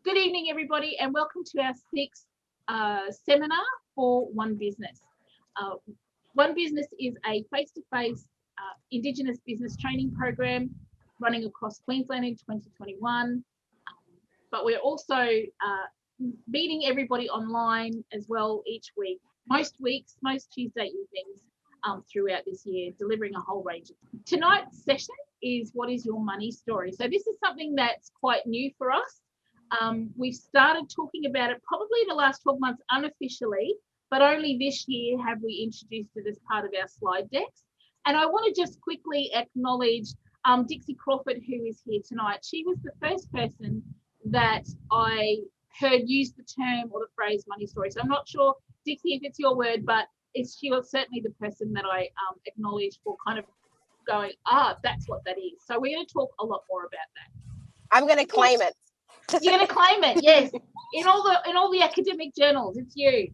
Good evening, everybody, and welcome to our sixth seminar for One Business. Uh, One Business is a face-to-face Indigenous business training program running across Queensland in 2021, but we're also meeting everybody online as well each week, most weeks, most Tuesday evenings throughout this year, delivering a whole range. Tonight's session is What is Your Money Story? So this is something that's quite new for us. We've started talking about it probably the last 12 months unofficially, but only this year have we introduced it as part of our slide decks. And I want to just quickly acknowledge Dixie Crawford, who is here tonight. She was the first person that I heard use the term or the phrase money story. So I'm not sure, Dixie, if it's your word, but she was certainly the person that I acknowledged for kind of going, that's what that is. So we're going to talk a lot more about that. I'm going to claim it. You're going to claim it, yes. In all the academic journals, it's you.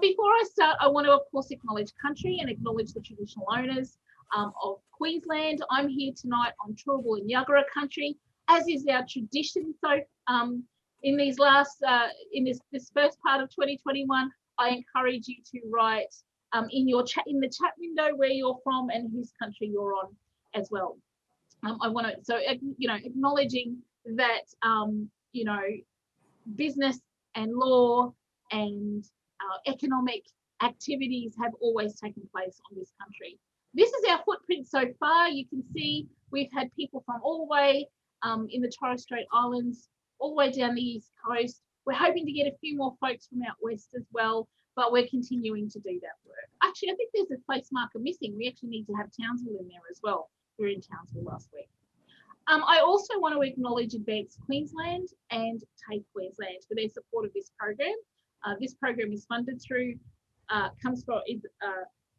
Before I start, I want to, of course, acknowledge country and acknowledge the traditional owners of Queensland. I'm here tonight on Turrbal and Yagara country, as is our tradition. So in these last, in this first part of 2021, I encourage you to write in the chat window where you're from and whose country you're on as well. I want to, so acknowledging that business and law and economic activities have always taken place on this country. This is our footprint so far. You can see we've had people from all the way in the Torres Strait Islands, all the way down the East Coast. We're hoping to get a few more folks from out west as well, but we're continuing to do that work. Actually, I think there's a place marker missing. We actually need to have Townsville in there as well. We were in Townsville last week. I also want to acknowledge Advance Queensland and TAFE Queensland for their support of this program. This program is funded through,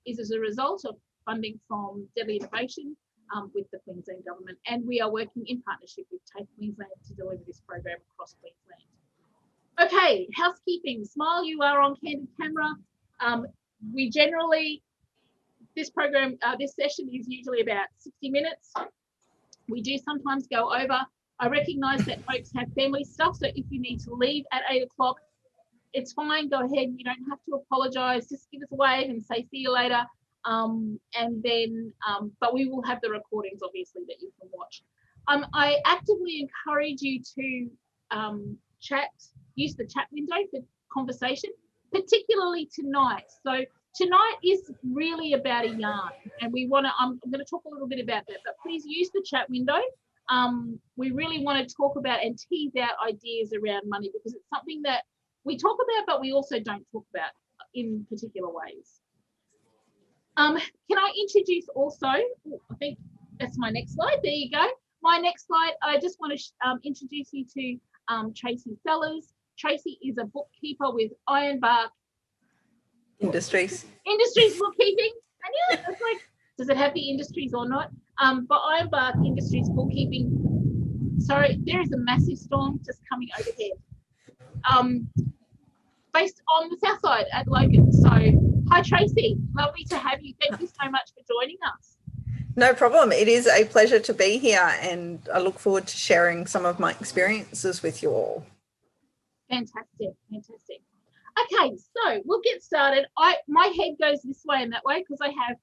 is as a result of funding from Deadly Innovation with the Queensland Government, and we are working in partnership with TAFE Queensland to deliver this program across Queensland. Okay, housekeeping. Smile, you are on candid camera. We generally, this session is usually about 60 minutes. We do sometimes go over. I recognise that folks have family stuff, so if you need to leave at 8 o'clock, it's fine. Go ahead. You don't have to apologise. Just give us a wave and say see you later. But we will have the recordings, obviously, that you can watch. I actively encourage you to use the chat window for conversation, particularly tonight. So tonight is really about a yarn, and I'm going to talk a little bit about that, but please use the chat window. We really want to talk about and tease out ideas around money, because it's something that we talk about, but we also don't talk about in particular ways. Can I introduce also, I think that's my next slide. There you go. My next slide, I just want to introduce you to Tracey Sellers. Tracey is a bookkeeper with Ironbark Industries bookkeeping. And yeah, it's like, does it have the industries or not? But Ironbark Industries bookkeeping. Sorry, there is a massive storm just coming overhead. Based on the south side at Logan. So, hi Tracey, lovely to have you. Thank you so much for joining us. No problem. It is a pleasure to be here, and I look forward to sharing some of my experiences with you all. Fantastic. Okay, so we'll get started. My head goes this way and that way because I have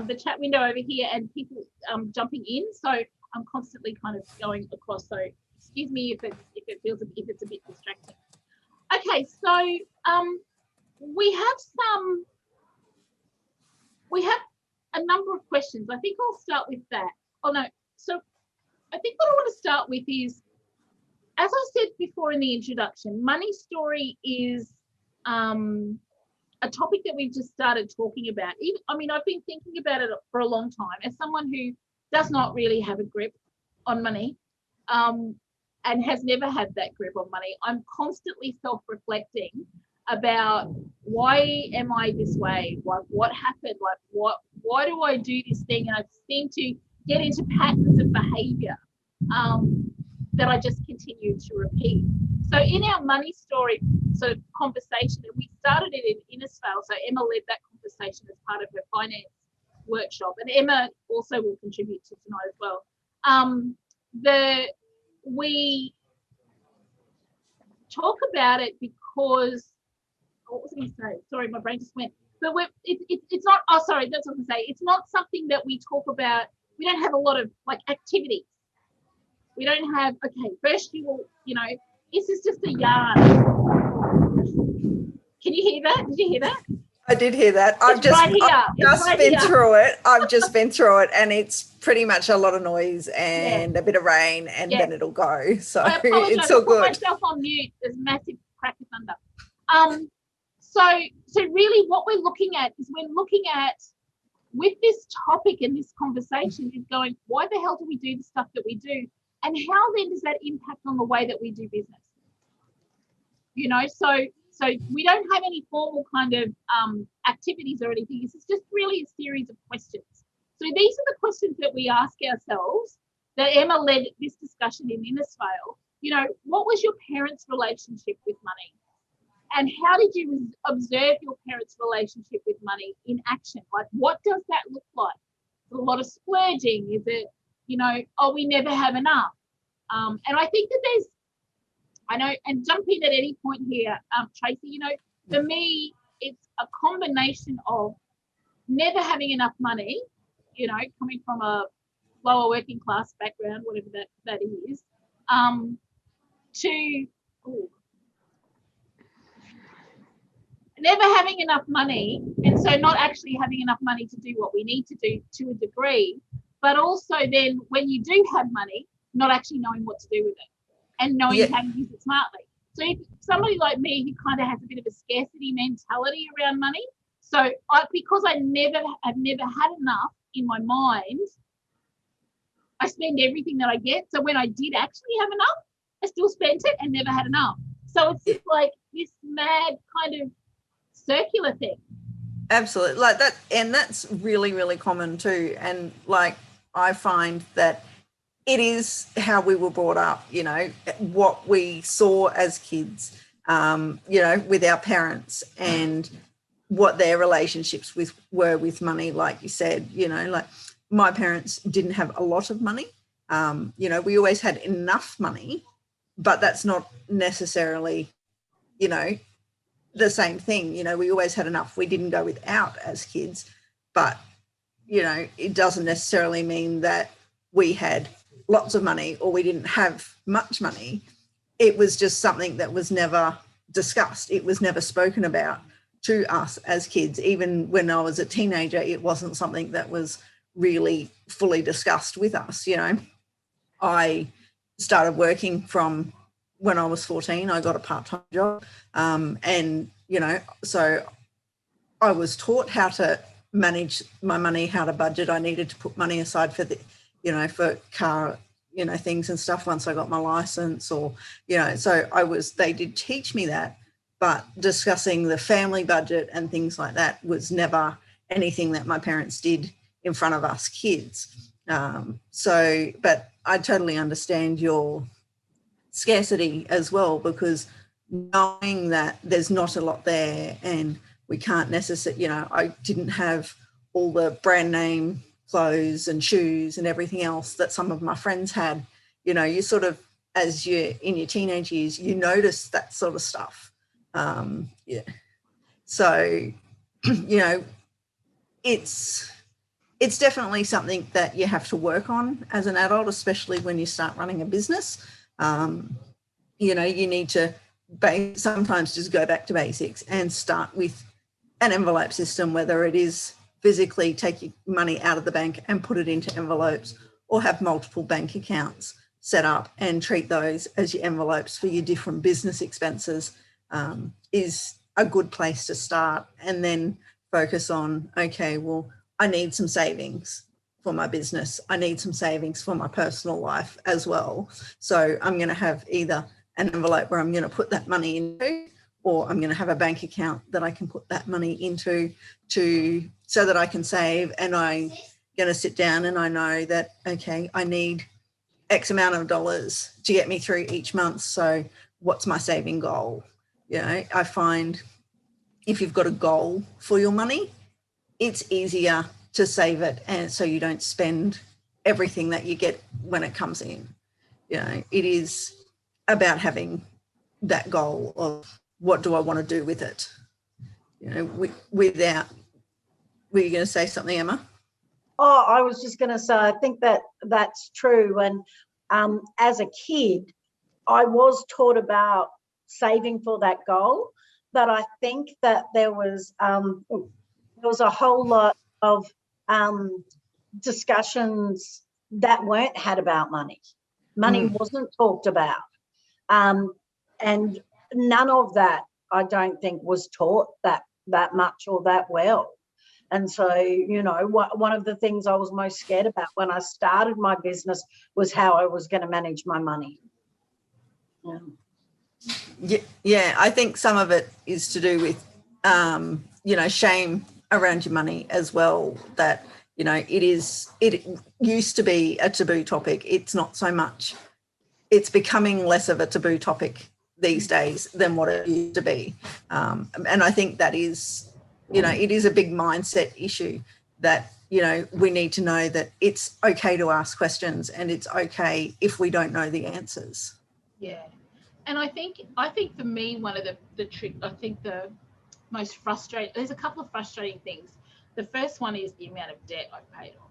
the chat window over here and people jumping in. So I'm constantly kind of going across. So excuse me if it's a bit distracting. Okay, so we have a number of questions. I think I'll start with that. Oh no, so I think what I want to start with is, as I said before in the introduction, money story is a topic that we've just started talking about. I've been thinking about it for a long time as someone who does not really have a grip on money and has never had that grip on money. I'm constantly self-reflecting about why am I this way? Like, what happened? Like, why do I do this thing? And I seem to get into patterns of behavior that I just continue to repeat. So in our money story sort of conversation, and we started it in Innisfail, so Emma led that conversation as part of her finance workshop, and Emma also will contribute to tonight as well. talk about it because, what was I going to say? Sorry, my brain just went. But it's not, oh, sorry, that's what I'm going to say. It's not something that we talk about. We don't have a lot of like activities. We don't have, okay, first you will, this is just a yarn. Can you hear that? Did you hear that? I did hear that. I've just been through it. I've just been through it, and it's pretty much a lot of noise and a bit of rain, and then it'll go. So I apologize. it's all good. I put myself on mute. There's massive crack of thunder. So really what we're looking at is with this topic and this conversation is going, why the hell do we do the stuff that we do? And how then does that impact on the way that we do business? So we don't have any formal kind of activities or anything. This is just really a series of questions. So these are the questions that we ask ourselves, that Emma led this discussion in Innisfail. What was your parents' relationship with money? And how did you observe your parents' relationship with money in action? Like, what does that look like? Is it a lot of splurging? Is it, we never have enough? And I think that and jump in at any point here, Tracey, for me, it's a combination of never having enough money, coming from a lower working class background, whatever that is, to never having enough money, and so not actually having enough money to do what we need to do to a degree, but also then when you do have money, not actually knowing what to do with it and knowing how to use it smartly. So if somebody like me who kind of has a bit of a scarcity mentality around money, so because I have never had enough in my mind, I spend everything that I get. So when I did actually have enough, I still spent it and never had enough. So it's just like this mad kind of circular thing. Absolutely, like that, and that's really, really common too. And like I find that it is how we were brought up, what we saw as kids, with our parents and what their relationships were with money. Like you said, like my parents didn't have a lot of money. We always had enough money, but that's not necessarily, the same thing. We always had enough. We didn't go without as kids, but, it doesn't necessarily mean that we had lots of money or we didn't have much money. It was just something that was never discussed. It was never spoken about to us as kids. Even when I was a teenager, it wasn't something that was really fully discussed with us. I started working from when I was 14. I got a part-time job, and so I was taught how to manage my money, how to budget. I needed to put money aside for for car things and stuff once I got my license, or so they did teach me that, but discussing the family budget and things like that was never anything that my parents did in front of us kids. But I totally understand your scarcity as well, because knowing that there's not a lot there and we can't necessarily, I didn't have all the brand name clothes and shoes and everything else that some of my friends had. You sort of, as you're in your teenage years, you notice that sort of stuff. So, it's definitely something that you have to work on as an adult, especially when you start running a business. You need to sometimes just go back to basics and start with an envelope system, whether it is physically take your money out of the bank and put it into envelopes, or have multiple bank accounts set up and treat those as your envelopes for your different business expenses, is a good place to start. And then focus on, okay, well, I need some savings for my business. I need some savings for my personal life as well. So I'm going to have either an envelope where I'm going to put that money into, or I'm going to have a bank account that I can put that money into so that I can save. And I'm going to sit down and I know that, okay, I need X amount of dollars to get me through each month. So what's my saving goal? I find if you've got a goal for your money, it's easier to save it, and so you don't spend everything that you get when it comes in. It is about having that goal of what do I want to do with it? You know, without, were you going to say something, Emma? Oh, I was just going to say, I think that that's true. And as a kid, I was taught about saving for that goal, but I think that there was a whole lot of discussions that weren't had about money. Money wasn't talked about, and none of that, I don't think, was taught that much or that well. And so, you know, one of the things I was most scared about when I started my business was how I was going to manage my money. Yeah, I think some of it is to do with, you know, shame around your money as well, that, you know, it used to be a taboo topic. It's not so much. It's becoming less of a taboo topic these days than what it used to be. And I think that is, you know, it is a big mindset issue that, you know, we need to know that it's okay to ask questions and it's okay if we don't know the answers. Yeah. And I think for me, one of the trick, I think the most frustrating, there's a couple of frustrating things. The first one is the amount of debt I've paid off,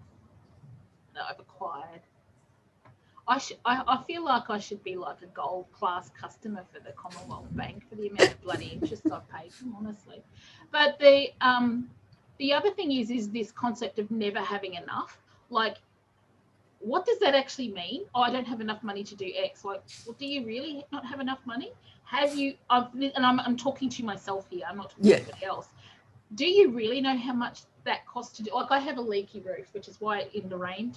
that I've acquired. I feel like I should be like a gold class customer for the Commonwealth Bank for the amount of bloody interest I've paid them, honestly. But the other thing is this concept of never having enough. Like, what does that actually mean? Oh, I don't have enough money to do X. Like, well, do you really not have enough money? Have you? And I'm talking to myself here. I'm not talking to anybody else. Do you really know how much that costs to do? Like, I have a leaky roof, which is why in the rain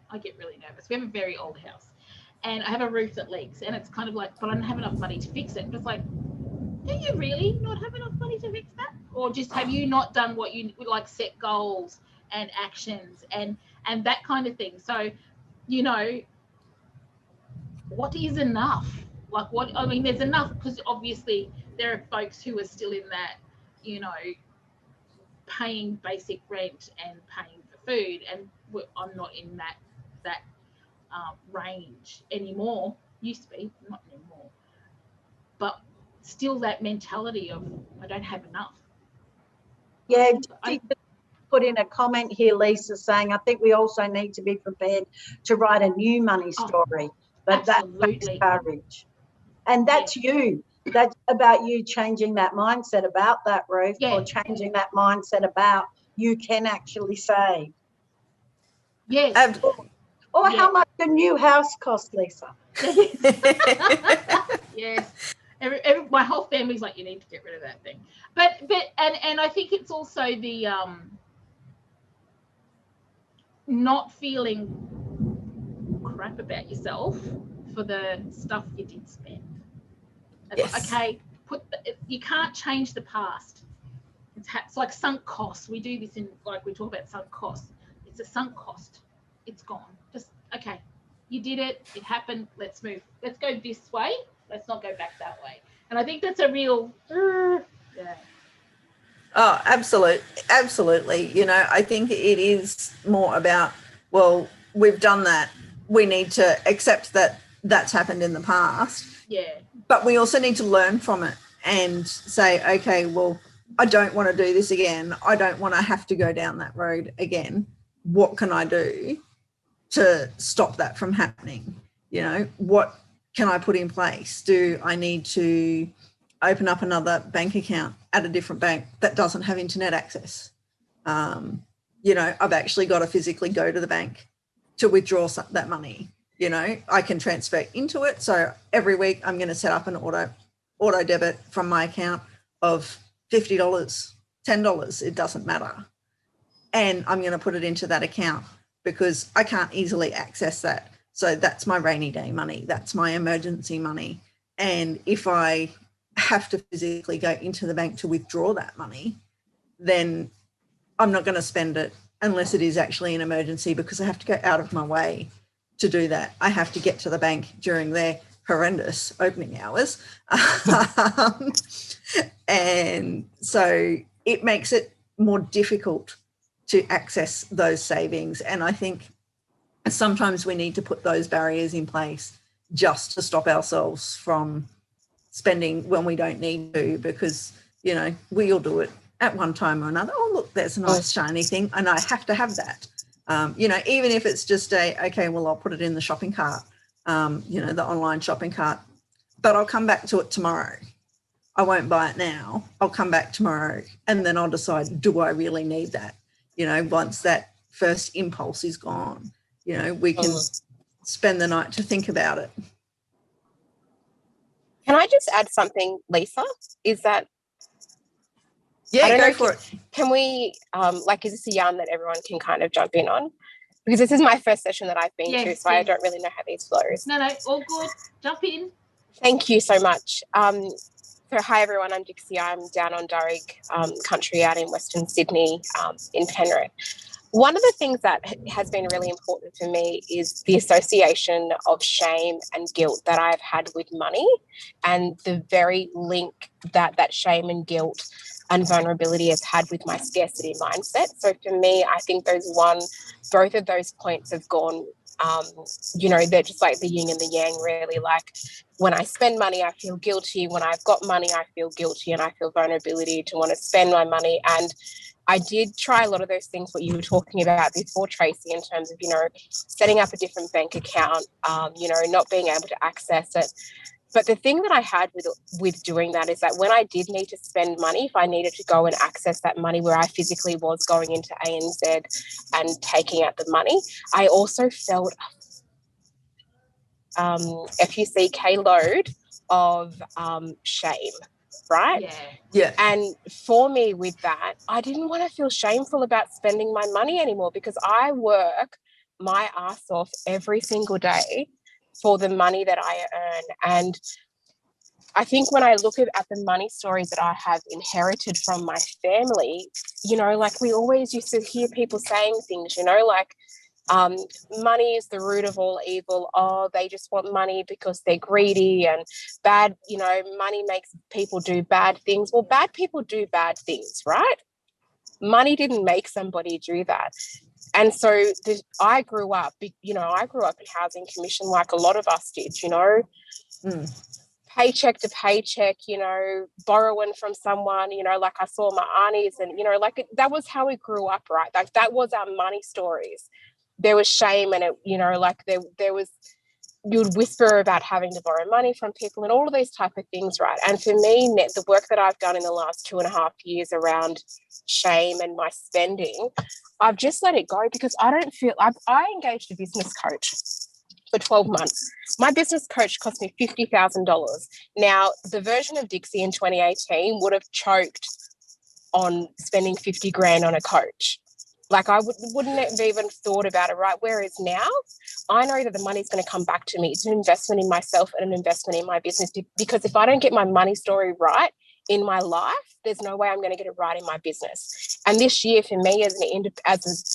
I get really nervous. We have a very old house, and I have a roof that leaks, and it's kind of like, but I don't have enough money to fix it. But it's like, do you really not have enough money to fix that? Or just have you not done what you like, set goals and actions and that kind of thing? So, you know, what is enough? Like, what, I mean, there's enough, because obviously there are folks who are still in that, you know, paying basic rent and paying for food, and I'm not in that range anymore. Used to be, not anymore. But still that mentality of I don't have enough. Yeah, I put in a comment here, Leesa, saying I think we also need to be prepared to write a new money story, but absolutely. That takes courage. And that's you. That's about you changing that mindset about that roof, or changing that mindset about you can actually save. Yes. Or how much a new house costs, Leesa. Yes. My whole family's like, you need to get rid of that thing. But I think it's also the not feeling crap about yourself for the stuff you did spend. It's like, okay, you can't change the past. It's like sunk costs. We do this in, like, we talk about sunk costs. It's a sunk cost. It's gone. Just, okay, you did it. It happened. Let's move. Let's go this way. Let's not go back that way. And I think that's a real, yeah. Oh, absolutely. You know, I think it is more about, well, we've done that. We need to accept that that's happened in the past. Yeah. But we also need to learn from it and say, okay, well, I don't want to do this again. I don't want to have to go down that road again. What can I do to stop that from happening? You know, what can I put in place? Do I need to open up another bank account at a different bank that doesn't have internet access? You know, I've actually got to physically go to the bank to withdraw that money. You know, I can transfer into it. So every week I'm going to set up an auto debit from my account of $50, $10, it doesn't matter. And I'm going to put it into that account because I can't easily access that. So that's my rainy day money. That's my emergency money. And if I have to physically go into the bank to withdraw that money, then I'm not going to spend it unless it is actually an emergency, because I have to go out of my way to do that. I have to get to the bank during their horrendous opening hours. And so it makes it more difficult to access those savings. And I think sometimes we need to put those barriers in place just to stop ourselves from spending when we don't need to, because, you know, we all do it at one time or another. Oh, look, there's a nice shiny thing and I have to have that. You know, even if it's just okay, well, I'll put it in the shopping cart, you know, the online shopping cart, but I'll come back to it tomorrow. I won't buy it now. I'll come back tomorrow and then I'll decide, do I really need that? You know, once that first impulse is gone, you know, we can spend the night to think about it. Can I just add something, Leesa? Is that... Yeah, go for it. Can we, is this a yarn that everyone can kind of jump in on? Because this is my first session that I've been to, so I don't really know how these flows. No, all good. Jump in. Thank you so much. So hi, everyone. I'm Dixie. I'm down on Durrig country out in Western Sydney in Penrith. One of the things that has been really important for me is the association of shame and guilt that I've had with money, and the very link that shame and guilt and vulnerability has had with my scarcity mindset. So for me, I think both of those points have gone, you know, they're just like the yin and the yang, really. Like, when I spend money, I feel guilty. When I've got money, I feel guilty, and I feel vulnerability to want to spend my money. And I did try a lot of those things, what you were talking about before, Tracey, in terms of, you know, setting up a different bank account, you know, not being able to access it. But the thing that I had with doing that is that when I did need to spend money, if I needed to go and access that money where I physically was going into ANZ and taking out the money, I also felt FUCK load of shame, right? Yeah. And for me with that, I didn't want to feel shameful about spending my money anymore, because I work my ass off every single day for the money that I earn. And I think when I look at the money stories that I have inherited from my family, you know, like, we always used to hear people saying things, you know, like, money is the root of all evil. Oh, they just want money because they're greedy, and bad, you know, money makes people do bad things. Well, bad people do bad things, right? Money didn't make somebody do that. And so I grew up in housing commission, like a lot of us did, you know, paycheck to paycheck, you know, borrowing from someone, you know, like I saw my aunties, and, you know, like that was how we grew up, right? Like, that was our money stories. There was shame, and it, you know, like there was, you'd whisper about having to borrow money from people and all of these type of things, right? And for me, the work that I've done in the last 2.5 years around shame and my spending, I've just let it go, because I don't feel... I engaged a business coach for 12 months. My business coach cost me $50,000. Now, the version of Dixie in 2018 would have choked on spending 50 grand on a coach. Like, I wouldn't have even thought about it, right? Whereas now, I know that the money's going to come back to me. It's an investment in myself and an investment in my business, because if I don't get my money story right in my life, there's no way I'm going to get it right in my business. And this year, for me, as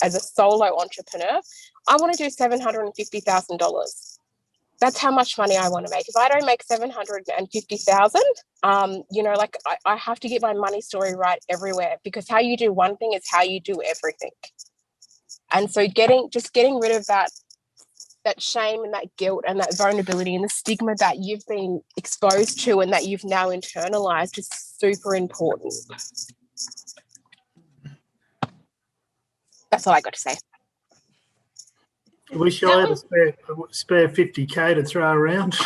a solo entrepreneur, I want to do $750,000. That's how much money I want to make. If I don't make $750,000, you know, like, I have to get my money story right everywhere, because how you do one thing is how you do everything. And so getting rid of that shame and that guilt and that vulnerability and the stigma that you've been exposed to and that you've now internalized is super important. That's all I got to say. I wish I had a spare 50K to throw around.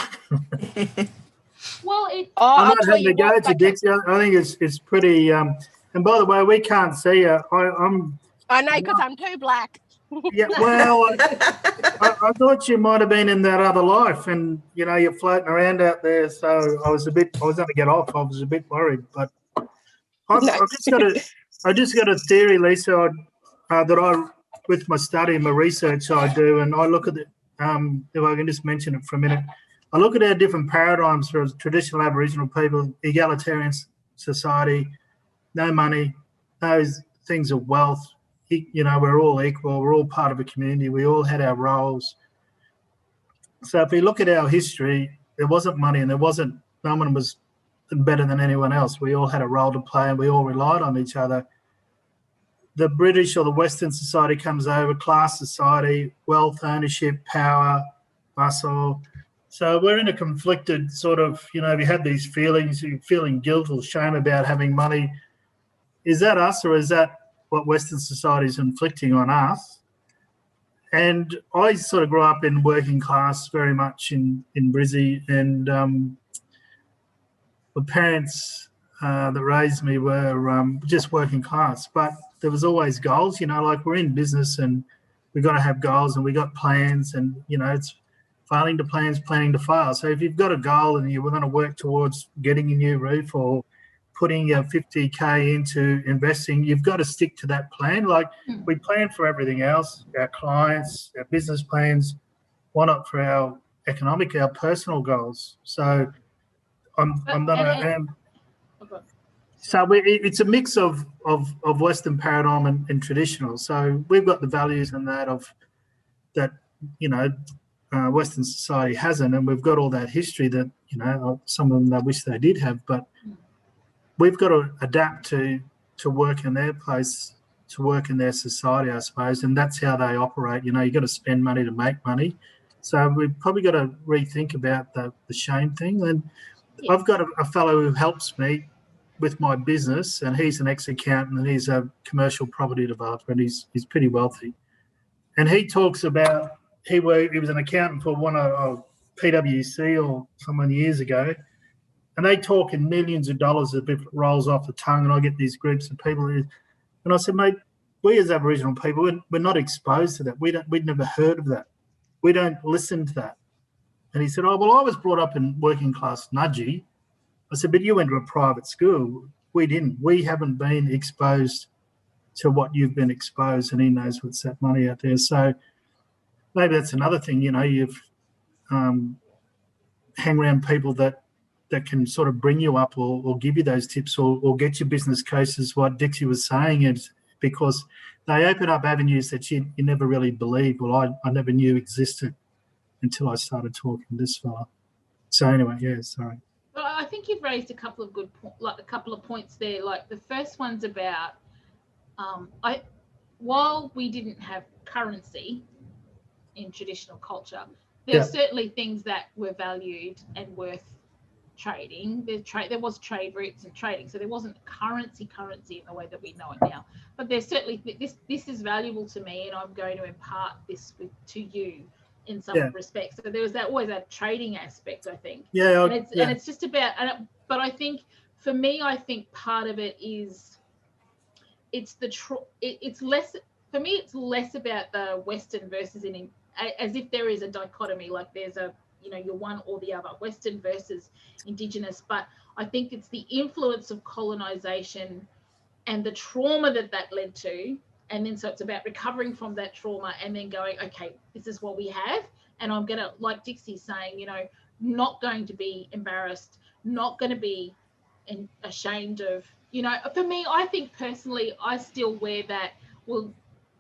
Well, I'm not having to go to Dixie. I think it's pretty. And by the way, we can't see you. I know, because I'm too black. Yeah, well, I thought you might have been in that other life, and you know, you're floating around out there. So I was going to get off. I was a bit worried, but I just got a theory, Leesa, with my study and my research I do, and I look at it. If I can just mention it for a minute, I look at our different paradigms for traditional Aboriginal people, egalitarian society, no money, those things of wealth. You know, we're all equal. We're all part of a community. We all had our roles. So if we look at our history, there wasn't money, and no one was better than anyone else. We all had a role to play, and we all relied on each other. The British or the Western society comes over, class society, wealth, ownership, power, muscle, So we're in a conflicted sort of, you know, we have these feelings, you're feeling guilt or shame about having money. Is that us, or is that what Western society is inflicting on us? And I sort of grew up in working class very much in Brizzy, and the parents that raised me were just working class, but there was always goals, you know, like we're in business and we've got to have goals and we got plans, and, you know, it's failing to plans, planning to fail. So if you've got a goal and you're going to work towards getting a new roof or putting your 50K into investing, you've got to stick to that plan. Like we plan for everything else, our clients, our business plans, why not for our economic, our personal goals? So it's a mix of Western paradigm and traditional. So we've got the values and that of that, you know, Western society hasn't, and we've got all that history that, you know, some of them they wish they did have, but we've got to adapt to work in their place, to work in their society, I suppose, and that's how they operate. You know, you've got to spend money to make money. So we've probably got to rethink about the shame thing. And I've got a fellow who helps me with my business, and he's an ex-accountant and he's a commercial property developer, and he's pretty wealthy. And he talks about he was an accountant for one of PwC or someone years ago, and they talk in millions of dollars if it rolls off the tongue, and I get these groups of people. And I said, mate, we as Aboriginal people, we're not exposed to that. We'd never heard of that. We don't listen to that. And he said, oh, well, I was brought up in working class Nudgee. I said, but you went to a private school. We didn't. We haven't been exposed to what you've been exposed, and he knows what's that money out there. So maybe that's another thing, you know, you've hang around people that can sort of bring you up or give you those tips or get your business cases, what Dixie was saying, is because they open up avenues that you never really believed. Well, I never knew existed until I started talking this far. So anyway, yeah, sorry. Well, I think you've raised a couple of a couple of points there. Like the first one's about, while we didn't have currency in traditional culture, there are certainly things that were valued and worth trading. There was trade routes and trading, so there wasn't currency in the way that we know it now. But there's certainly this is valuable to me, and I'm going to impart this to you in some respects. So there was always that trading aspect, I think. And it's just about. But I think for me, I think part of it is it's less for me. It's less about the Western versus as if there is a dichotomy, like there's a, you know, you're one or the other, Western versus Indigenous. But I think it's the influence of colonization and the trauma that led to. And then so it's about recovering from that trauma and then going, okay, this is what we have. And I'm going to, like Dixie's saying, you know, not going to be embarrassed, not going to be ashamed of, you know, for me, I think personally, I still wear that, well,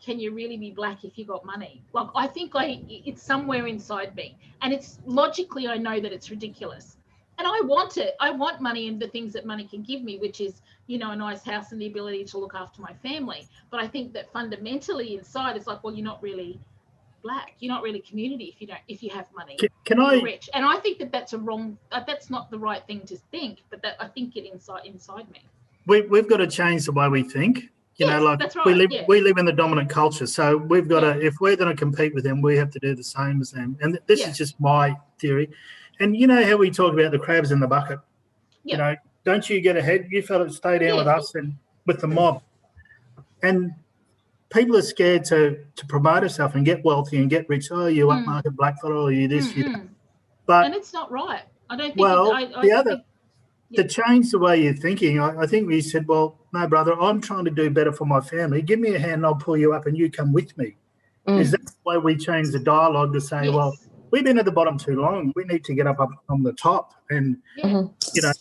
can you really be black if you got money? Like, I think it's somewhere inside me. And it's logically, I know that it's ridiculous. And I want it. I want money and the things that money can give me, which is, you know, a nice house and the ability to look after my family. But I think that fundamentally inside, it's like, well, you're not really black. You're not really community if you have money. You're rich. And I think that's that's not the right thing to think, but I think it inside me. We've got to change the way we think. You know, like that's right, we live in the dominant culture, so we've got to, if we're going to compete with them, we have to do the same as them. And this is just my theory. And you know how we talk about the crabs in the bucket. You know, don't you get ahead? You fellas stay down with us and with the mob. And people are scared to promote themselves and get wealthy and get rich. Oh, you upmarket black fellow, or you this, you that. But and it's not right. I don't think. To change the way you're thinking, I think we said, well, no, brother, I'm trying to do better for my family. Give me a hand and I'll pull you up and you come with me. Is that the way we change the dialogue to say, well, we've been at the bottom too long. We need to get up on the top. And, you know,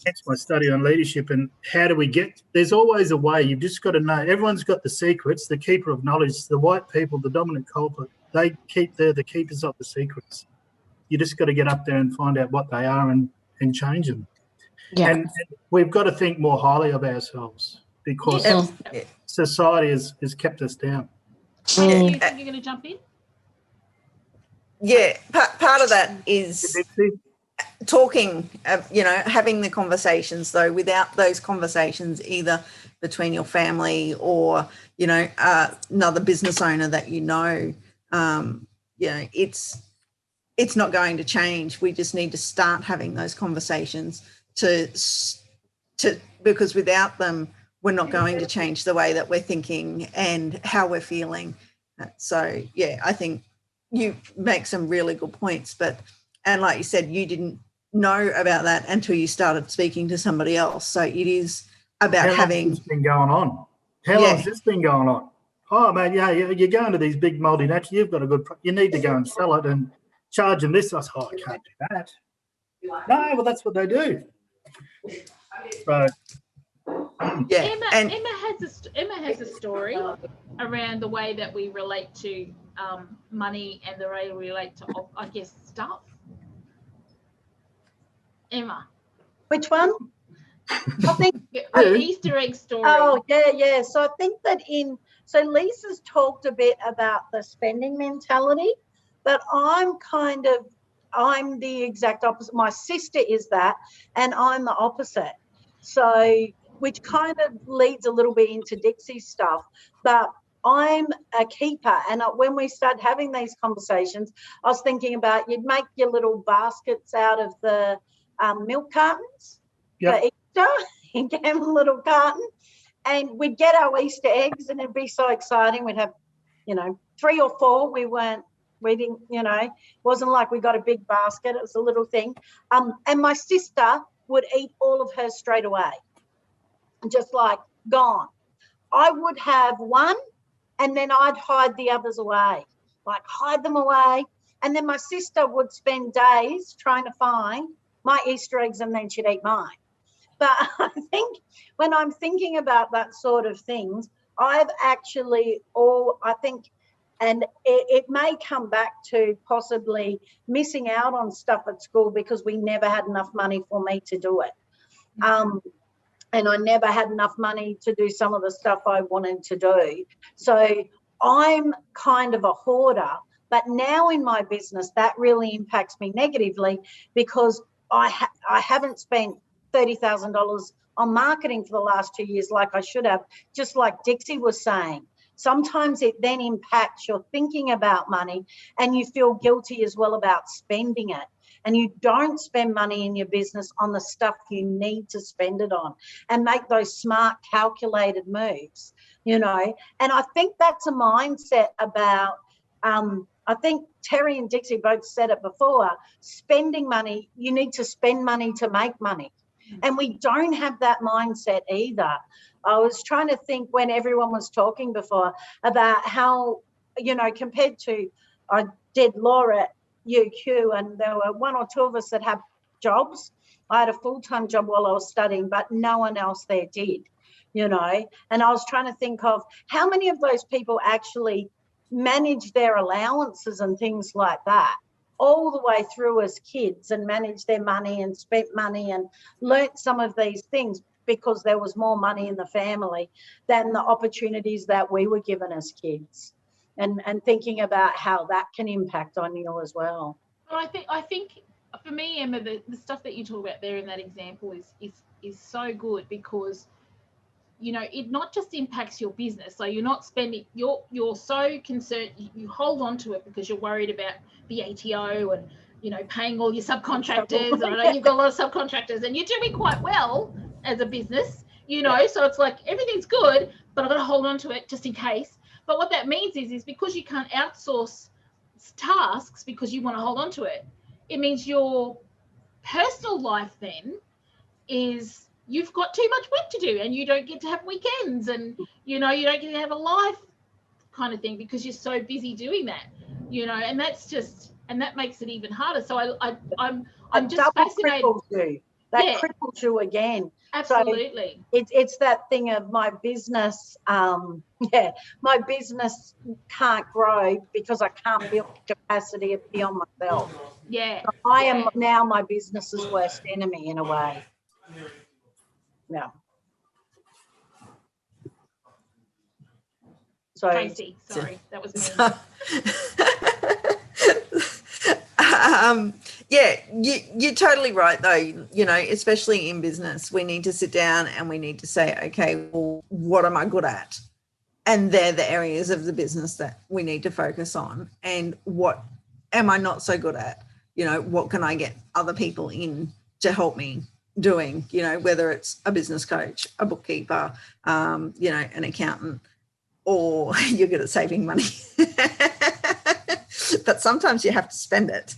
that's my study on leadership and how do we get – there's always a way. You've just got to know. Everyone's got the secrets, the keeper of knowledge, the white people, the dominant culprit. They're the keepers of the secrets. You just got to get up there and find out what they are and change them. Yeah. And we've got to think more highly of ourselves because society has kept us down. Do you think you're going to jump in? yeah, part of that is Dixie? talking, having the conversations, though. Without those conversations, either between your family or, another business owner that it's not going to change. We just need to start having those conversations because without them, we're not going to change the way that we're thinking and how we're feeling. So, yeah, I think you make some really good points. And like you said, you didn't know about that until you started speaking to somebody else. So it is about How long's this been going on? How long's this been going on? Oh, man, yeah, you're going to these big multinationals. You've got you need to go and sell it and charge them this. I said, I can't do that. No, well, that's what they do. So, yeah. Emma has a story around the way that we relate to money and the way we relate to, I guess, stuff. Emma. Which one? I think the Easter egg story. Oh, yeah. So I think that Leesa's talked a bit about the spending mentality, but I'm the exact opposite. My sister is that, and I'm the opposite. So, which kind of leads a little bit into Dixie's stuff, but I'm a keeper. And when we started having these conversations, I was thinking about you'd make your little baskets out of the milk cartons for Easter. You get them a little carton, and we'd get our Easter eggs, and it'd be so exciting. We'd have, 3 or 4. We didn't, it wasn't like we got a big basket. It was a little thing. And my sister would eat all of hers straight away, just like gone. I would have one, and then I'd hide the others away, like hide them away. And then my sister would spend days trying to find my Easter eggs, and then she'd eat mine. But I think when I'm thinking about that sort of things, I've actually and it may come back to possibly missing out on stuff at school because we never had enough money for me to do it. And I never had enough money to do some of the stuff I wanted to do. So I'm kind of a hoarder, but now in my business, that really impacts me negatively because I haven't spent $30,000 on marketing for the last 2 years like I should have, just like Dixie was saying. Sometimes it then impacts your thinking about money, and you feel guilty as well about spending it. And you don't spend money in your business on the stuff you need to spend it on, and make those smart, calculated moves, And I think that's a mindset about, I think Terry and Dixie both said it before, spending money, you need to spend money to make money. And we don't have that mindset either. I was trying to think when everyone was talking before about how, compared to, I did law at UQ, and there were 1 or 2 of us that had jobs. I had a full-time job while I was studying, but no one else there did, And I was trying to think of how many of those people actually manage their allowances and things like that all the way through as kids, and manage their money and spent money and learnt some of these things because there was more money in the family than the opportunities that we were given as kids, and thinking about how that can impact on you as well. Well, I think for me, Emma, the stuff that you talk about there in that example is so good because it not just impacts your business. So you're not spending, you're so concerned, you hold on to it because you're worried about the ATO and, paying all your subcontractors. I know you've got a lot of subcontractors and you're doing quite well as a business, so it's like everything's good, but I've got to hold on to it just in case. But what that means is because you can't outsource tasks because you want to hold on to it, it means your personal life then is you've got too much work to do and you don't get to have weekends and, you don't get to have a life kind of thing because you're so busy doing that, and that makes it even harder. So I'm just fascinated. Cripples you again. Absolutely. So it's that thing of my business. My business can't grow because I can't build capacity beyond myself. Yeah. So I am now my business's worst enemy in a way. Yeah. So Tracey, sorry, that was me. Yeah, you're totally right, though. You know, especially in business, we need to sit down and we need to say, okay, well, what am I good at? And they're the areas of the business that we need to focus on. And what am I not so good at? You know, what can I get other people in to help me doing? You know, whether it's a business coach, a bookkeeper, you know, an accountant, or you're good at saving money. But sometimes you have to spend it.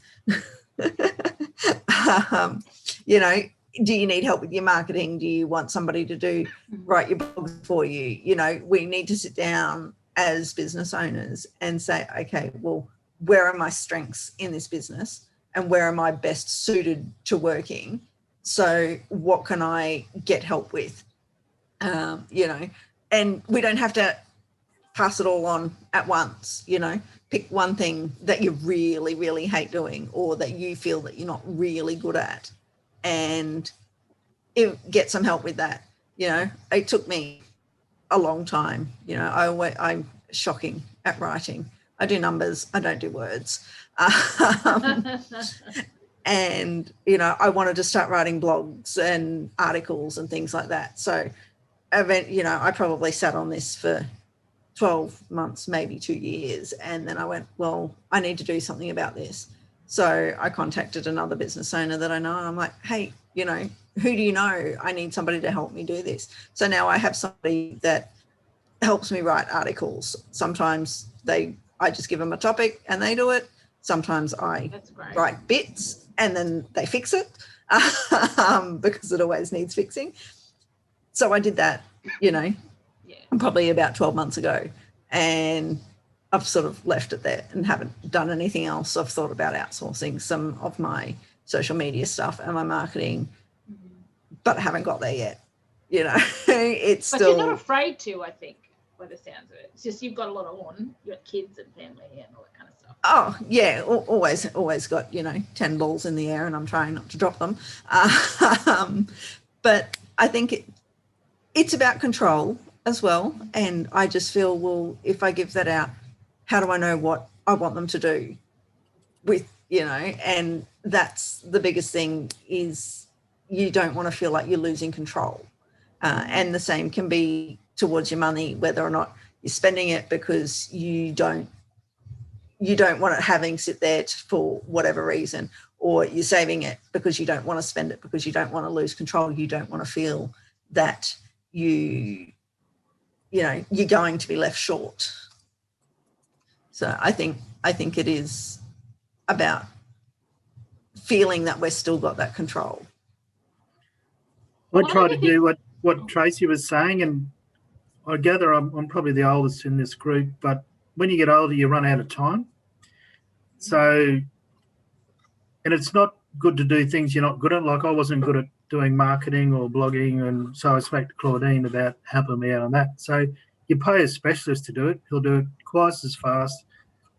You know, do you need help with your marketing? Do you want somebody to write your blog for you? You know, we need to sit down as business owners and say, okay, well, where are my strengths in this business and where am I best suited to working? So what can I get help with? You know, and we don't have to pass it all on at once. You know, pick one thing that you really, really hate doing or that you feel that you're not really good at and get some help with that. You know, it took me a long time. You know, I'm shocking at writing. I do numbers, I don't do words. And, you know, I wanted to start writing blogs and articles and things like that. So, you know, I probably sat on this for 12 months, maybe 2 years. And then I went, well, I need to do something about this. So I contacted another business owner that I know. And I'm like, hey, you know, who do you know? I need somebody to help me do this. So now I have somebody that helps me write articles. Sometimes I just give them a topic and they do it. Sometimes I write bits and then they fix it because it always needs fixing. So I did that, you know, probably about 12 months ago, and I've sort of left it there and haven't done anything else. I've thought about outsourcing some of my social media stuff and my marketing, but I haven't got there yet. You know, it's but still. You're not afraid to, I think, by the sounds of it. It's just you've got a lot on. You've got kids and family and all that kind of stuff. Oh, yeah, always got, you know, 10 balls in the air and I'm trying not to drop them. But I think it's about control as well. And I just feel, well, if I give that out, how do I know what I want them to do with, you know? And that's the biggest thing, is you don't want to feel like you're losing control. And the same can be towards your money, whether or not you're spending it because you don't want it having sit there for whatever reason, or you're saving it because you don't want to spend it because you don't want to lose control. You don't want to feel that you're going to be left short. So I think it is about feeling that we're still got that control. I try to do what Tracey was saying, and I gather I'm probably the oldest in this group, but when you get older, you run out of time. So, and it's not good to do things you're not good at. Like I wasn't good at doing marketing or blogging, and so I spoke to Claudine about helping me out on that. So you pay a specialist to do it. He'll do it twice as fast,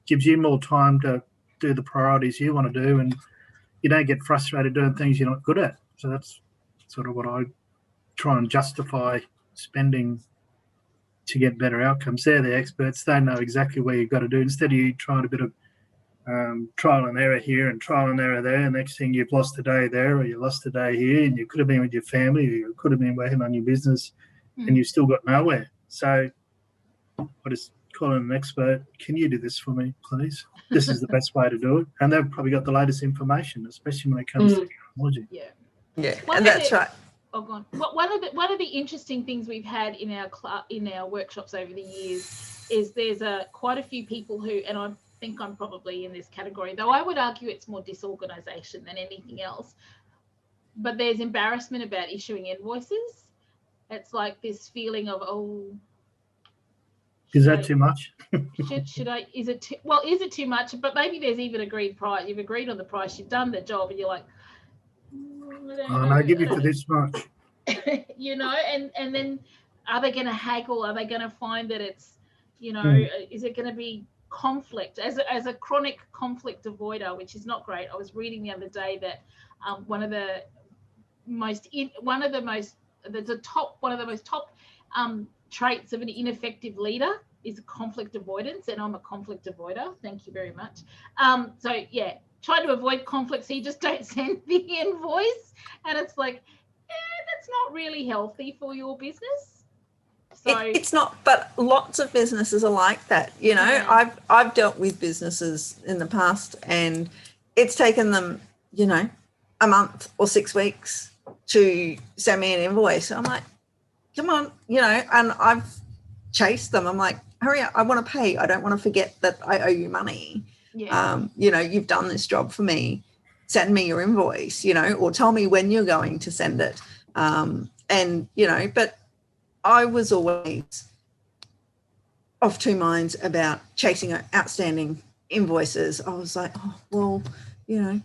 gives you more time to do the priorities you want to do, and you don't get frustrated doing things you're not good at. So that's sort of what I try and justify spending to get better outcomes. They're the experts. They know exactly where you've got to do. Instead of you trying a bit of trial and error here and trial and error there, next thing you've lost a day there, or you lost a day here, and you could have been with your family, or you could have been working on your business, and you've still got nowhere. So I just call in an expert. Can you do this for me, please? This is the best way to do it. And they've probably got the latest information, especially when it comes to technology. Yeah, and that's right. Oh, go on. One of the interesting things we've had in our workshops over the years is there's quite a few people who, and I think I'm probably in this category, though I would argue it's more disorganisation than anything else, but there's embarrassment about issuing invoices. It's like this feeling of, is that too much? should I, is it too much? But maybe there's even agreed price. You've agreed on the price, you've done the job, and you're like, I give you for this much. You know, and then are they going to haggle? Are they going to find that it's, you know, is it going to be conflict? As a chronic conflict avoider, which is not great. I was reading the other day that one of the most top traits of an ineffective leader is conflict avoidance, and I'm a conflict avoider. Thank you very much. So yeah, try to avoid conflict, so you just don't send the invoice. And it's like, that's not really healthy for your business. So it's not, but lots of businesses are like that. You know, Yeah. I've dealt with businesses in the past, and it's taken them, you know, a month or 6 weeks to send me an invoice. I'm like, come on, you know, and I've chased them. I'm like, hurry up, I want to pay. I don't want to forget that I owe you money. Yeah. You know, you've done this job for me. Send me your invoice, you know, or tell me when you're going to send it. And, you know, but I was always of two minds about chasing outstanding invoices. I was like, oh, well, you know,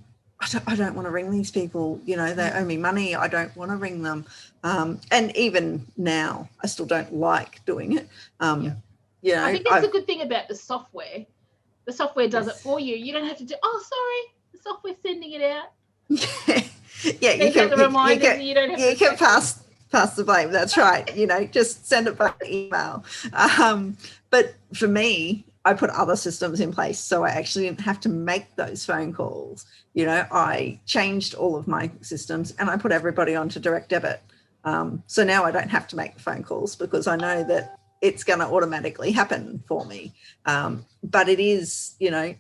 I don't want to ring these people. You know, they owe me money. I don't want to ring them. And even now, I still don't like doing it. You know, I think that's a good thing about the software. The software does it for you. You don't have to do, oh, sorry, the software's sending it out. Yeah, you can, the reminders, and you don't have you to can pass the blame. That's right. You know, just send it by email. But for me, I put other systems in place, so I actually didn't have to make those phone calls. You know, I changed all of my systems and I put everybody onto direct debit. So now I don't have to make the phone calls because I know that it's going to automatically happen for me. But it is, you know,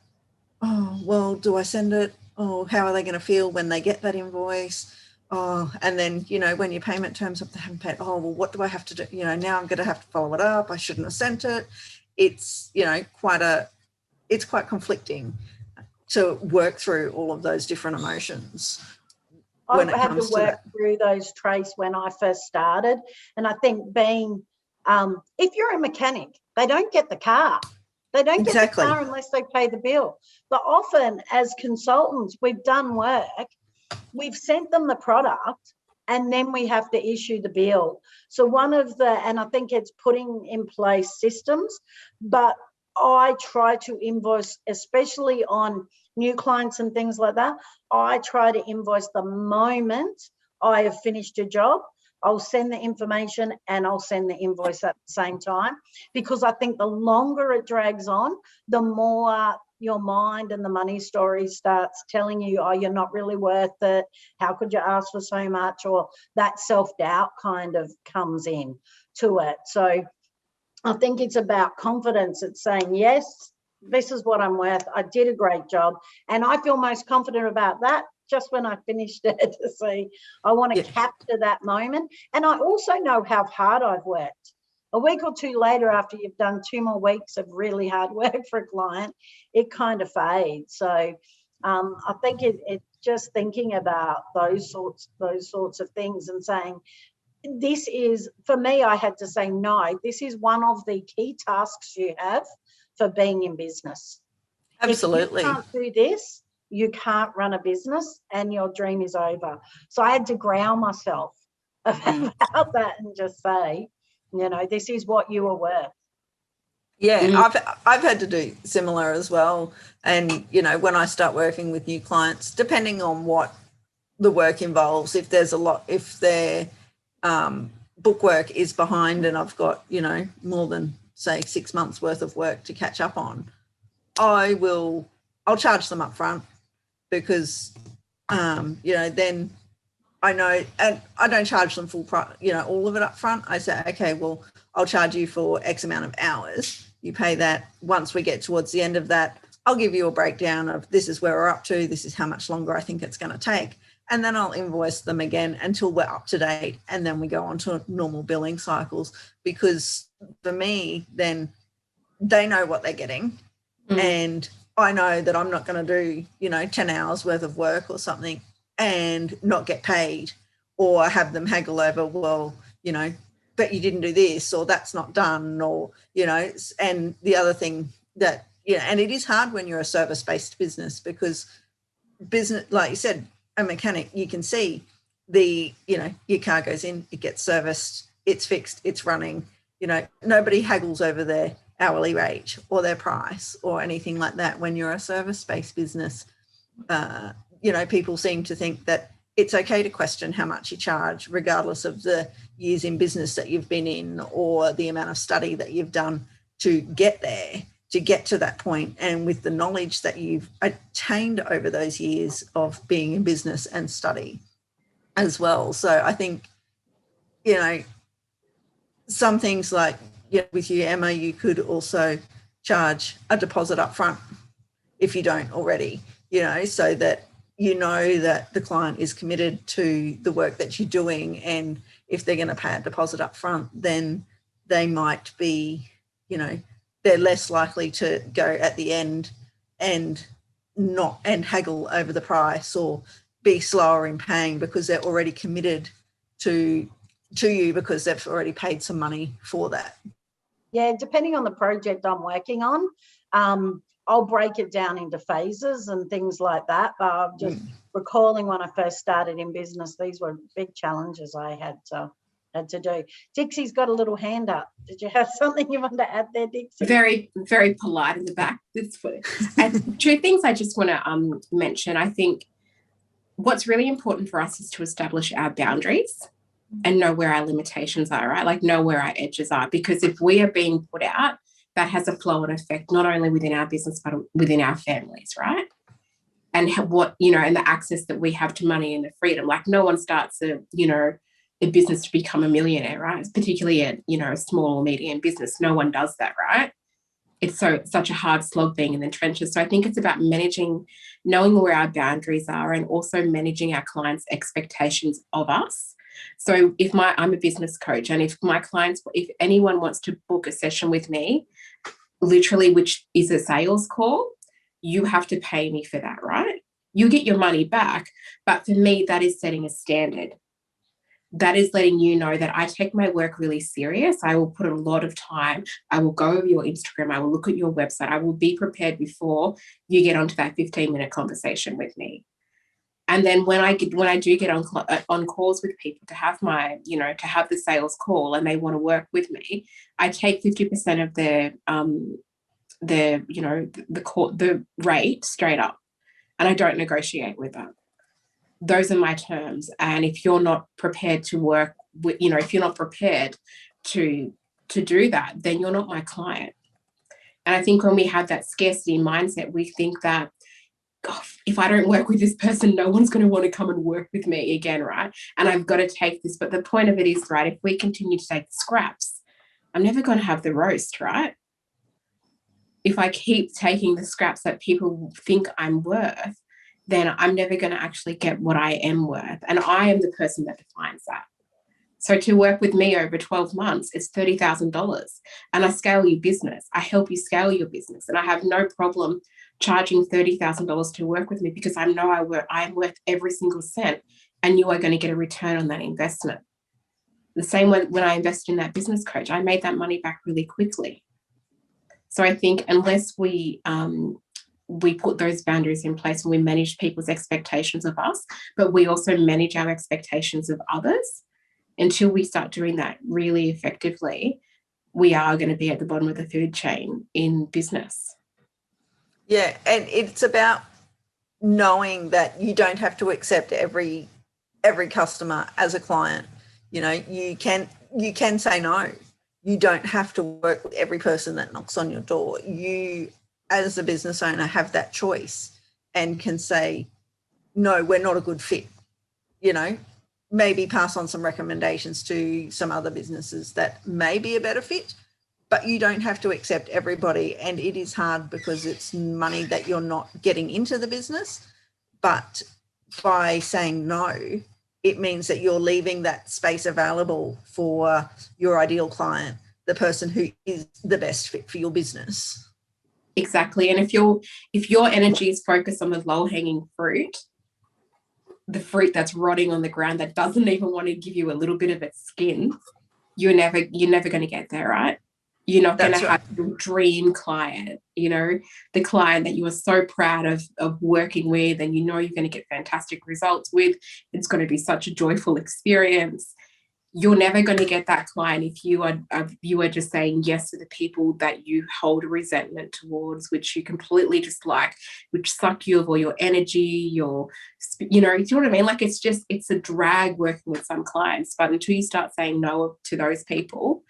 oh, well, do I send it? Oh, how are they going to feel when they get that invoice? Oh, and then, you know, when your payment terms up, they haven't paid. Oh, well, what do I have to do? You know, now I'm going to have to follow it up. I shouldn't have sent it. It's, you know, it's quite conflicting to work through all of those different emotions. I've had to work through those, Trace, when I first started. And I think being, if you're a mechanic, they don't get the car. They don't get the car unless they pay the bill. But often as consultants, we've done work, we've sent them the product, and then we have to issue the bill. So and I think it's putting in place systems, but I try to invoice, especially on new clients and things like that, I try to invoice the moment I have finished a job. I'll send the information and I'll send the invoice at the same time, because I think the longer it drags on, the more your mind and the money story starts telling you, oh, you're not really worth it. How could you ask for so much? Or that self-doubt kind of comes in to it. So I think it's about confidence. It's saying, yes, this is what I'm worth. I did a great job. And I feel most confident about that just when I finished it, to say, I want to capture that moment. And I also know how hard I've worked. A week or two later, after you've done 2 more weeks of really hard work for a client, it kind of fades. So I think it's just thinking about those sorts of things and saying, this is, for me, I had to say, no, this is one of the key tasks you have for being in business. Absolutely. If you can't do this, you can't run a business and your dream is over. So I had to ground myself about that and just say, you know, this is what you are worth. Yeah, I've had to do similar as well. And, you know, when I start working with new clients, depending on what the work involves, if their bookwork is behind and I've got, you know, more than, say, 6 months worth of work to catch up on, I'll charge them up front, because, you know, then I know, and I don't charge them full price, you know, all of it up front. I say, okay, well, I'll charge you for X amount of hours. You pay that. Once we get towards the end of that, I'll give you a breakdown of, this is where we're up to. This is how much longer I think it's going to take. And then I'll invoice them again until we're up to date. And then we go on to normal billing cycles, because for me, then they know what they're getting. And I know that I'm not going to do, you know, 10 hours worth of work or something and not get paid, or have them haggle over, well, you know, but you didn't do this, or that's not done, or, you know. And the other thing that, you know, and it is hard when you're a service-based business, because business, like you said, a mechanic, you can see you know, your car goes in, it gets serviced, it's fixed, it's running, you know, nobody haggles over their hourly rate or their price or anything like that. When you're a service-based business, you know, people seem to think that it's okay to question how much you charge, regardless of the years in business that you've been in or the amount of study that you've done to get there. to get to that point, and with the knowledge that you've attained over those years of being in business and study as well. So I think, you know, some things like, yeah, with you, Emma, you could also charge a deposit up front if you don't already, you know, so that you know that the client is committed to the work that you're doing. And if they're going to pay a deposit up front, then they might be, you know, they're less likely to go at the end and haggle over the price or be slower in paying, because they're already committed to you because they've already paid some money for that. Yeah, depending on the project I'm working on, I'll break it down into phases and things like that. But just recalling when I first started in business, these were big challenges I had to do. Dixie's got a little hand up. Did you have something you wanted to add there, Dixie? Very, very polite in the back. And two things I just want to mention. I think what's really important for us is to establish our boundaries and know where our limitations are, right? Like know where our edges are, because if we are being put out, that has a flow-on effect, not only within our business, but within our families, right? And what, you know, and the access that we have to money and the freedom. Like no one starts a business to become a millionaire, right? It's particularly a small or medium business. No one does that, right? It's such a hard slog being in the trenches. So I think it's about knowing where our boundaries are, and also managing our clients' expectations of us. So I'm a business coach, and if anyone wants to book a session with me, literally, which is a sales call, you have to pay me for that, right? You get your money back. But for me, that is setting a standard. That is letting you know that I take my work really serious. I will put a lot of time. I will go over your Instagram. I will look at your website. I will be prepared before you get onto that 15-minute conversation with me. And then when I do get on calls with people to have to have the sales call and they want to work with me, I take 50% of the rate straight up, and I don't negotiate with them. Those are my terms. And if you're not prepared to work with, if you're not prepared to do that, then you're not my client. And I think when we have that scarcity mindset, we think that, God, if I don't work with this person, no one's going to want to come and work with me again, right? And I've got to take this. But the point of it is, right, if we continue to take scraps, I'm never going to have the roast, right? If I keep taking the scraps that people think I'm worth, then I'm never going to actually get what I am worth. And I am the person that defines that. So to work with me over 12 months, it's $30,000. And I scale your business. I help you scale your business. And I have no problem charging $30,000 to work with me, because I know I am worth every single cent, and you are going to get a return on that investment. The same when I invested in that business coach, I made that money back really quickly. So I think unless we put those boundaries in place, and we manage people's expectations of us, but we also manage our expectations of others, until we start doing that really effectively, we are going to be at the bottom of the food chain in business. Yeah, and it's about knowing that you don't have to accept every customer as a client. You know, you can say no. You don't have to work with every person that knocks on your door. You, as a business owner, have that choice and can say, no, we're not a good fit. You know, maybe pass on some recommendations to some other businesses that may be a better fit, but you don't have to accept everybody. And it is hard because it's money that you're not getting into the business. But by saying no, it means that you're leaving that space available for your ideal client, the person who is the best fit for your business. Exactly. And if your energy is focused on the low-hanging fruit, the fruit that's rotting on the ground that doesn't even want to give you a little bit of its skin, you're never going to get there, right? You're not going to have your dream client, the client that you are so proud of working with, and you're going to get fantastic results with. It's going to be such a joyful experience. You're never going to get that client if you are just saying yes to the people that you hold a resentment towards, which you completely dislike, which suck you of all your energy, do you know what I mean? Like it's a drag working with some clients. But until you start saying no to those people,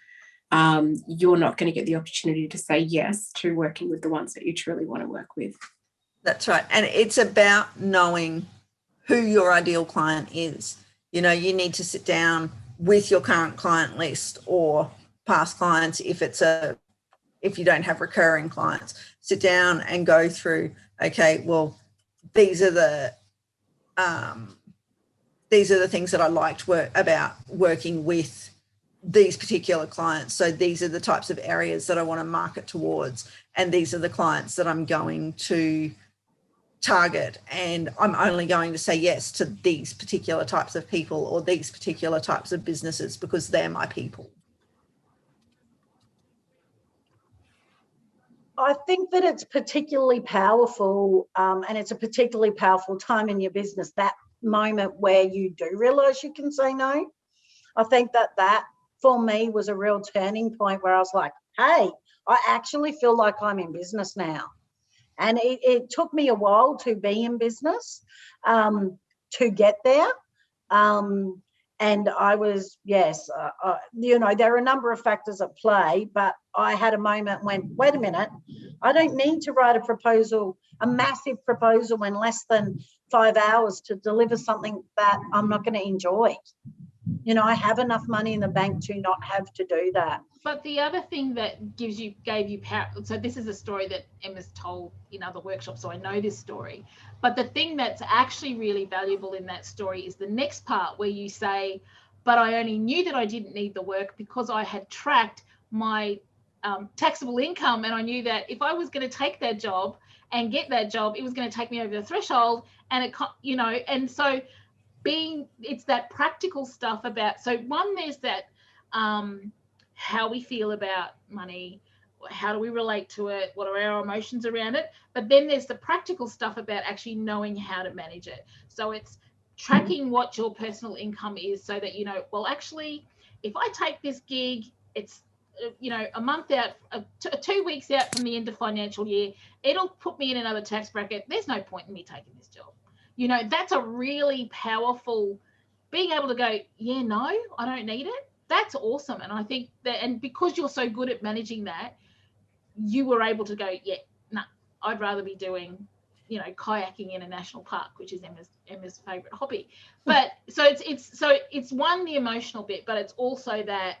you're not going to get the opportunity to say yes to working with the ones that you truly want to work with. That's right. And it's about knowing who your ideal client is. You know, you need to sit down with your current client list or past clients if you don't have recurring clients. Sit down and go through, okay, well, these are the things that I liked about working with these particular clients. So these are the types of areas that I want to market towards, and these are the clients that I'm going to target, and I'm only going to say yes to these particular types of people or these particular types of businesses because they're my people. I think that it's particularly powerful, and it's a particularly powerful time in your business, that moment where you do realise you can say no. I think that for me was a real turning point where I was like, hey, I actually feel like I'm in business now. And it took me a while to be in business, to get there. And I was, yes, you know, there are a number of factors at play, but I had a moment when, wait a minute, I don't need to write a proposal, a massive proposal in less than 5 hours to deliver something that I'm not going to enjoy. You know, I have enough money in the bank to not have to do that. But the other thing that gave you power, so this is a story that Emma's told in other workshops, so I know this story. But the thing that's actually really valuable in that story is the next part where you say, but I only knew that I didn't need the work because I had tracked my taxable income, and I knew that if I was going to take that job and get that job, it was going to take me over the threshold, and it, you know, and so it's that practical stuff about, so one, there's that how we feel about money, how do we relate to it, what are our emotions around it, but then there's the practical stuff about actually knowing how to manage it. So it's tracking what your personal income is so that you know, well, actually, if I take this gig, it's you know, a month out, 2 weeks out from the end of financial year, it'll put me in another tax bracket. There's no point in me taking this job. You know, that's a really powerful, being able to go, yeah, no, I don't need it. That's awesome. And I think that, and because you're so good at managing that, you were able to go, yeah, no, I'd rather be doing, you know, kayaking in a national park, which is Emma's favorite hobby. But so it's one, the emotional bit, but it's also that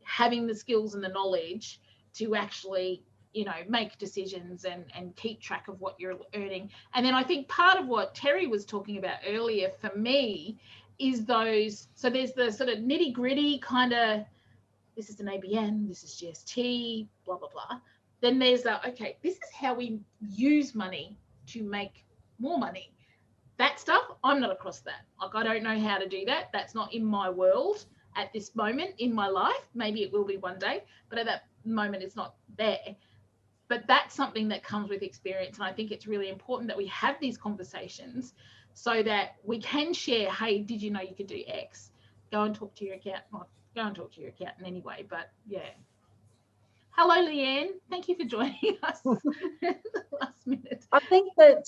having the skills and the knowledge to actually, you know, make decisions and keep track of what you're earning. And then I think part of what Terry was talking about earlier for me is those, so there's the sort of nitty gritty kind of, this is an ABN, this is GST, blah, blah, blah. Then there's the, okay, this is how we use money to make more money. That stuff, I'm not across that. Like, I don't know how to do that. That's not in my world at this moment in my life. Maybe it will be one day, but at that moment it's not there. But that's something that comes with experience. And I think it's really important that we have these conversations so that we can share, hey, did you know you could do X? Go and talk to your accountant. Well, go and talk to your accountant anyway, but yeah. Hello, Leanne. Thank you for joining us last minute. I think that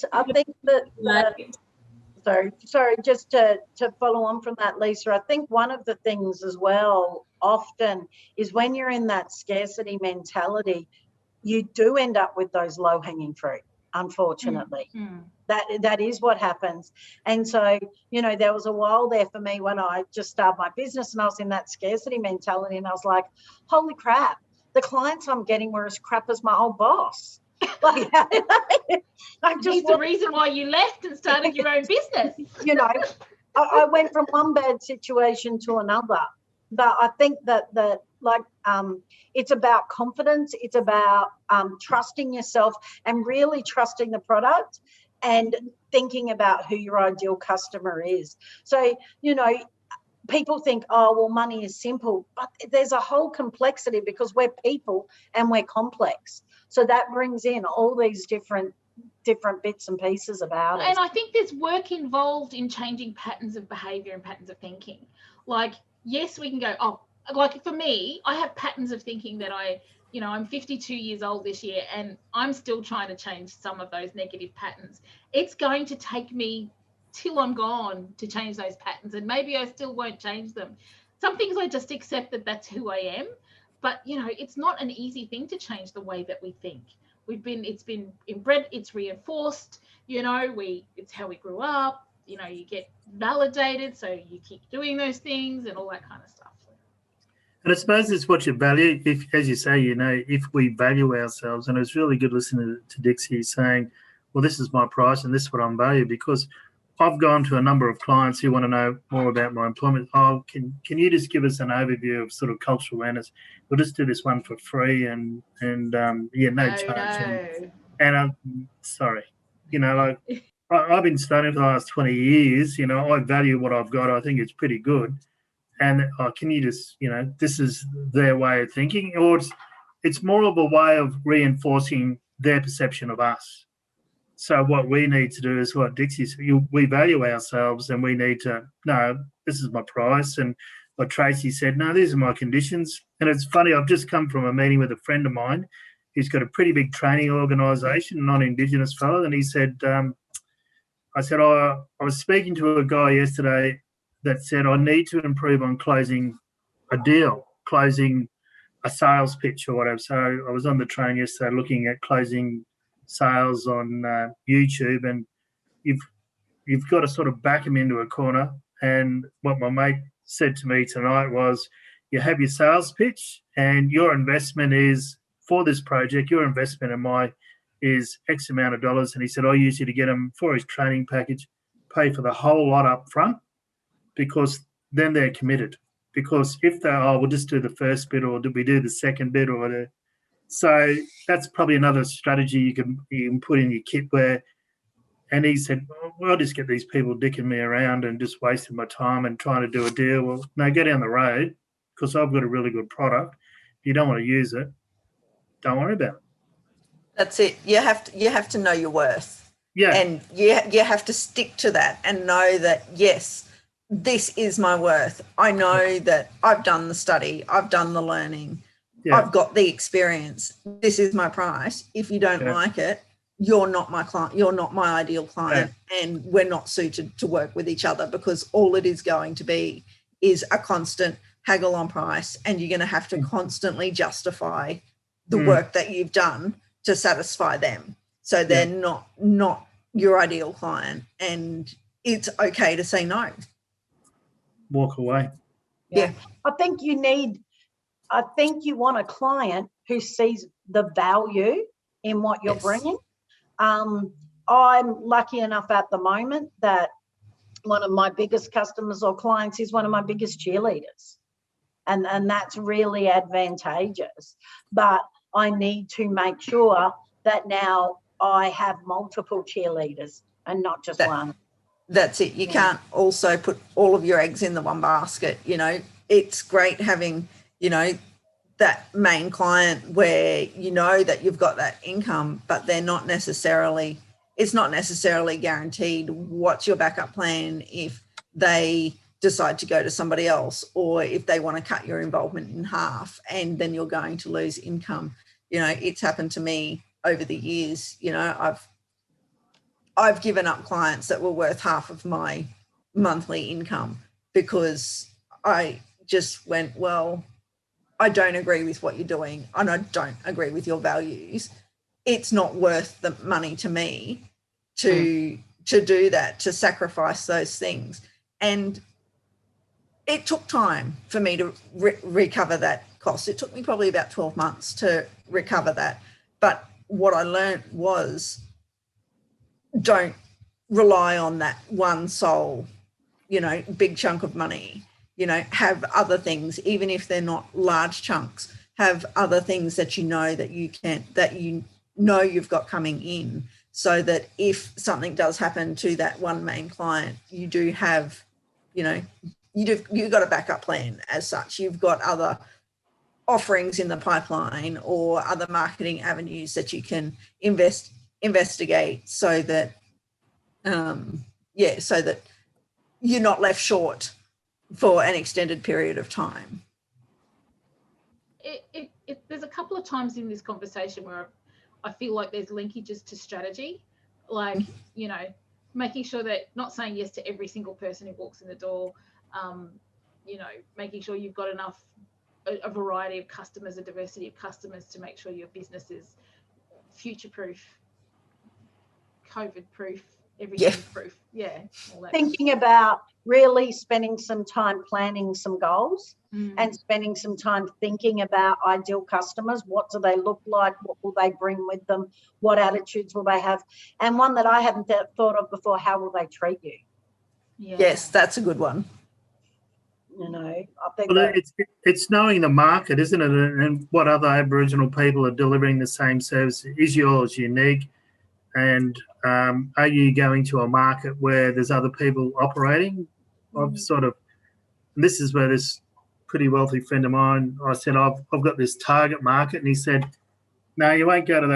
sorry, just to follow on from that, Leesa, I think one of the things as well often is when you're in that scarcity mentality, you do end up with those low-hanging fruit, unfortunately. That is what happens. And so, you know, there was a while there for me when I just started my business and I was in that scarcity mentality and I was like, holy crap, the clients I'm getting were as crap as my old boss. Like, He's the reason why you left and started your own business. You know, I went from one bad situation to another. But I think that it's about confidence. It's about trusting yourself and really trusting the product and thinking about who your ideal customer is. So, you know, people think, oh, well, money is simple, but there's a whole complexity because we're people and we're complex. So that brings in all these different bits and pieces about it. And I think there's work involved in changing patterns of behavior and patterns of thinking. Like, yes, we can go, oh, like for me, I have patterns of thinking that I'm 52 years old this year and I'm still trying to change some of those negative patterns. It's going to take me till I'm gone to change those patterns, and maybe I still won't change them. Some things I just accept that that's who I am, but you know, it's not an easy thing to change the way that we think. It's been inbred, it's reinforced, you know, it's how we grew up, you know, you get validated, so you keep doing those things and all that kind of stuff. And I suppose it's what you value. If, as you say, you know, if we value ourselves, and it's really good listening to Dixie saying, well, this is my price and this is what I'm valued, because I've gone to a number of clients who want to know more about my employment. Oh, can you just give us an overview of sort of cultural awareness? We'll just do this one for free and yeah, no charge. And I'm sorry, you know, like I've been studying for the last 20 years. You know, I value what I've got. I think it's pretty good. And can you just, you know, this is their way of thinking, or it's more of a way of reinforcing their perception of us. So what we need to do is what Dixie said, we value ourselves and we need to, no, this is my price. And what Tracey said, no, these are my conditions. And it's funny, I've just come from a meeting with a friend of mine who's got a pretty big training organisation, a non-Indigenous fellow, and he said, I said, I was speaking to a guy yesterday that said, I need to improve on closing a deal, closing a sales pitch or whatever. So I was on the train yesterday looking at closing sales on YouTube, and you've got to sort of back them into a corner. And what my mate said to me tonight was, you have your sales pitch and your investment is for this project, your investment in is X amount of dollars. And he said, I usually get him for his training package, pay for the whole lot up front, because then they're committed. Because if we'll just do the first bit, or do we do the second bit, or whatever. So that's probably another strategy you can put in your kit where, and he said, well, I'll just get these people dicking me around and just wasting my time and trying to do a deal. Well, no, go down the road, because I've got a really good product. If you don't want to use it, don't worry about it. That's it. You have to know your worth. Yeah. And you have to stick to that and know that, yes, this is my worth. I know that I've done the study, I've done the learning, I've got the experience. This is my price. If you don't like it, you're not my client, you're not my ideal client, and we're not suited to work with each other, because all it is going to be is a constant haggle on price, and you're going to have to constantly justify the work that you've done to satisfy them. So they're not your ideal client, and it's okay to say no. Walk away. Yeah. I think you want a client who sees the value in what you're bringing. I'm lucky enough at the moment that one of my biggest customers or clients is one of my biggest cheerleaders. And that's really advantageous. But I need to make sure that now I have multiple cheerleaders and not just one. That's it. You can't also put all of your eggs in the one basket. You know, it's great having, you know, that main client where you know that you've got that income, but it's not necessarily guaranteed. What's your backup plan if they decide to go to somebody else, or if they want to cut your involvement in half and then you're going to lose income? You know, it's happened to me over the years. You know, I've given up clients that were worth half of my monthly income because I just went, well, I don't agree with what you're doing and I don't agree with your values. It's not worth the money to me to do that, to sacrifice those things. And it took time for me to recover that cost. It took me probably about 12 months to recover that. But what I learned was, don't rely on that one sole, you know, big chunk of money. You know, have other things, even if they're not large chunks, have other things that you know that you've got coming in, so that if something does happen to that one main client, you do have, you know, you've got a backup plan as such. You've got other offerings in the pipeline or other marketing avenues that you can investigate, so that so that you're not left short for an extended period of time. There's a couple of times in this conversation where I feel like there's linkages to strategy, like, you know, making sure that not saying yes to every single person who walks in the door, you know, making sure you've got enough a variety of customers, a diversity of customers, to make sure your business is future-proof, COVID-proof, everything-proof. Yeah. All that. Thinking about really spending some time planning some goals and spending some time thinking about ideal customers. What do they look like? What will they bring with them? What attitudes will they have? And one that I hadn't thought of before, how will they treat you? Yeah. Yes, that's a good one. You know, I think Well, it's knowing the market, isn't it? And what other Aboriginal people are delivering the same service. Is yours unique? And are you going to a market where there's other people operating? I've sort of, and this is where this pretty wealthy friend of mine, I said, I've got this target market. And he said, no, you won't go to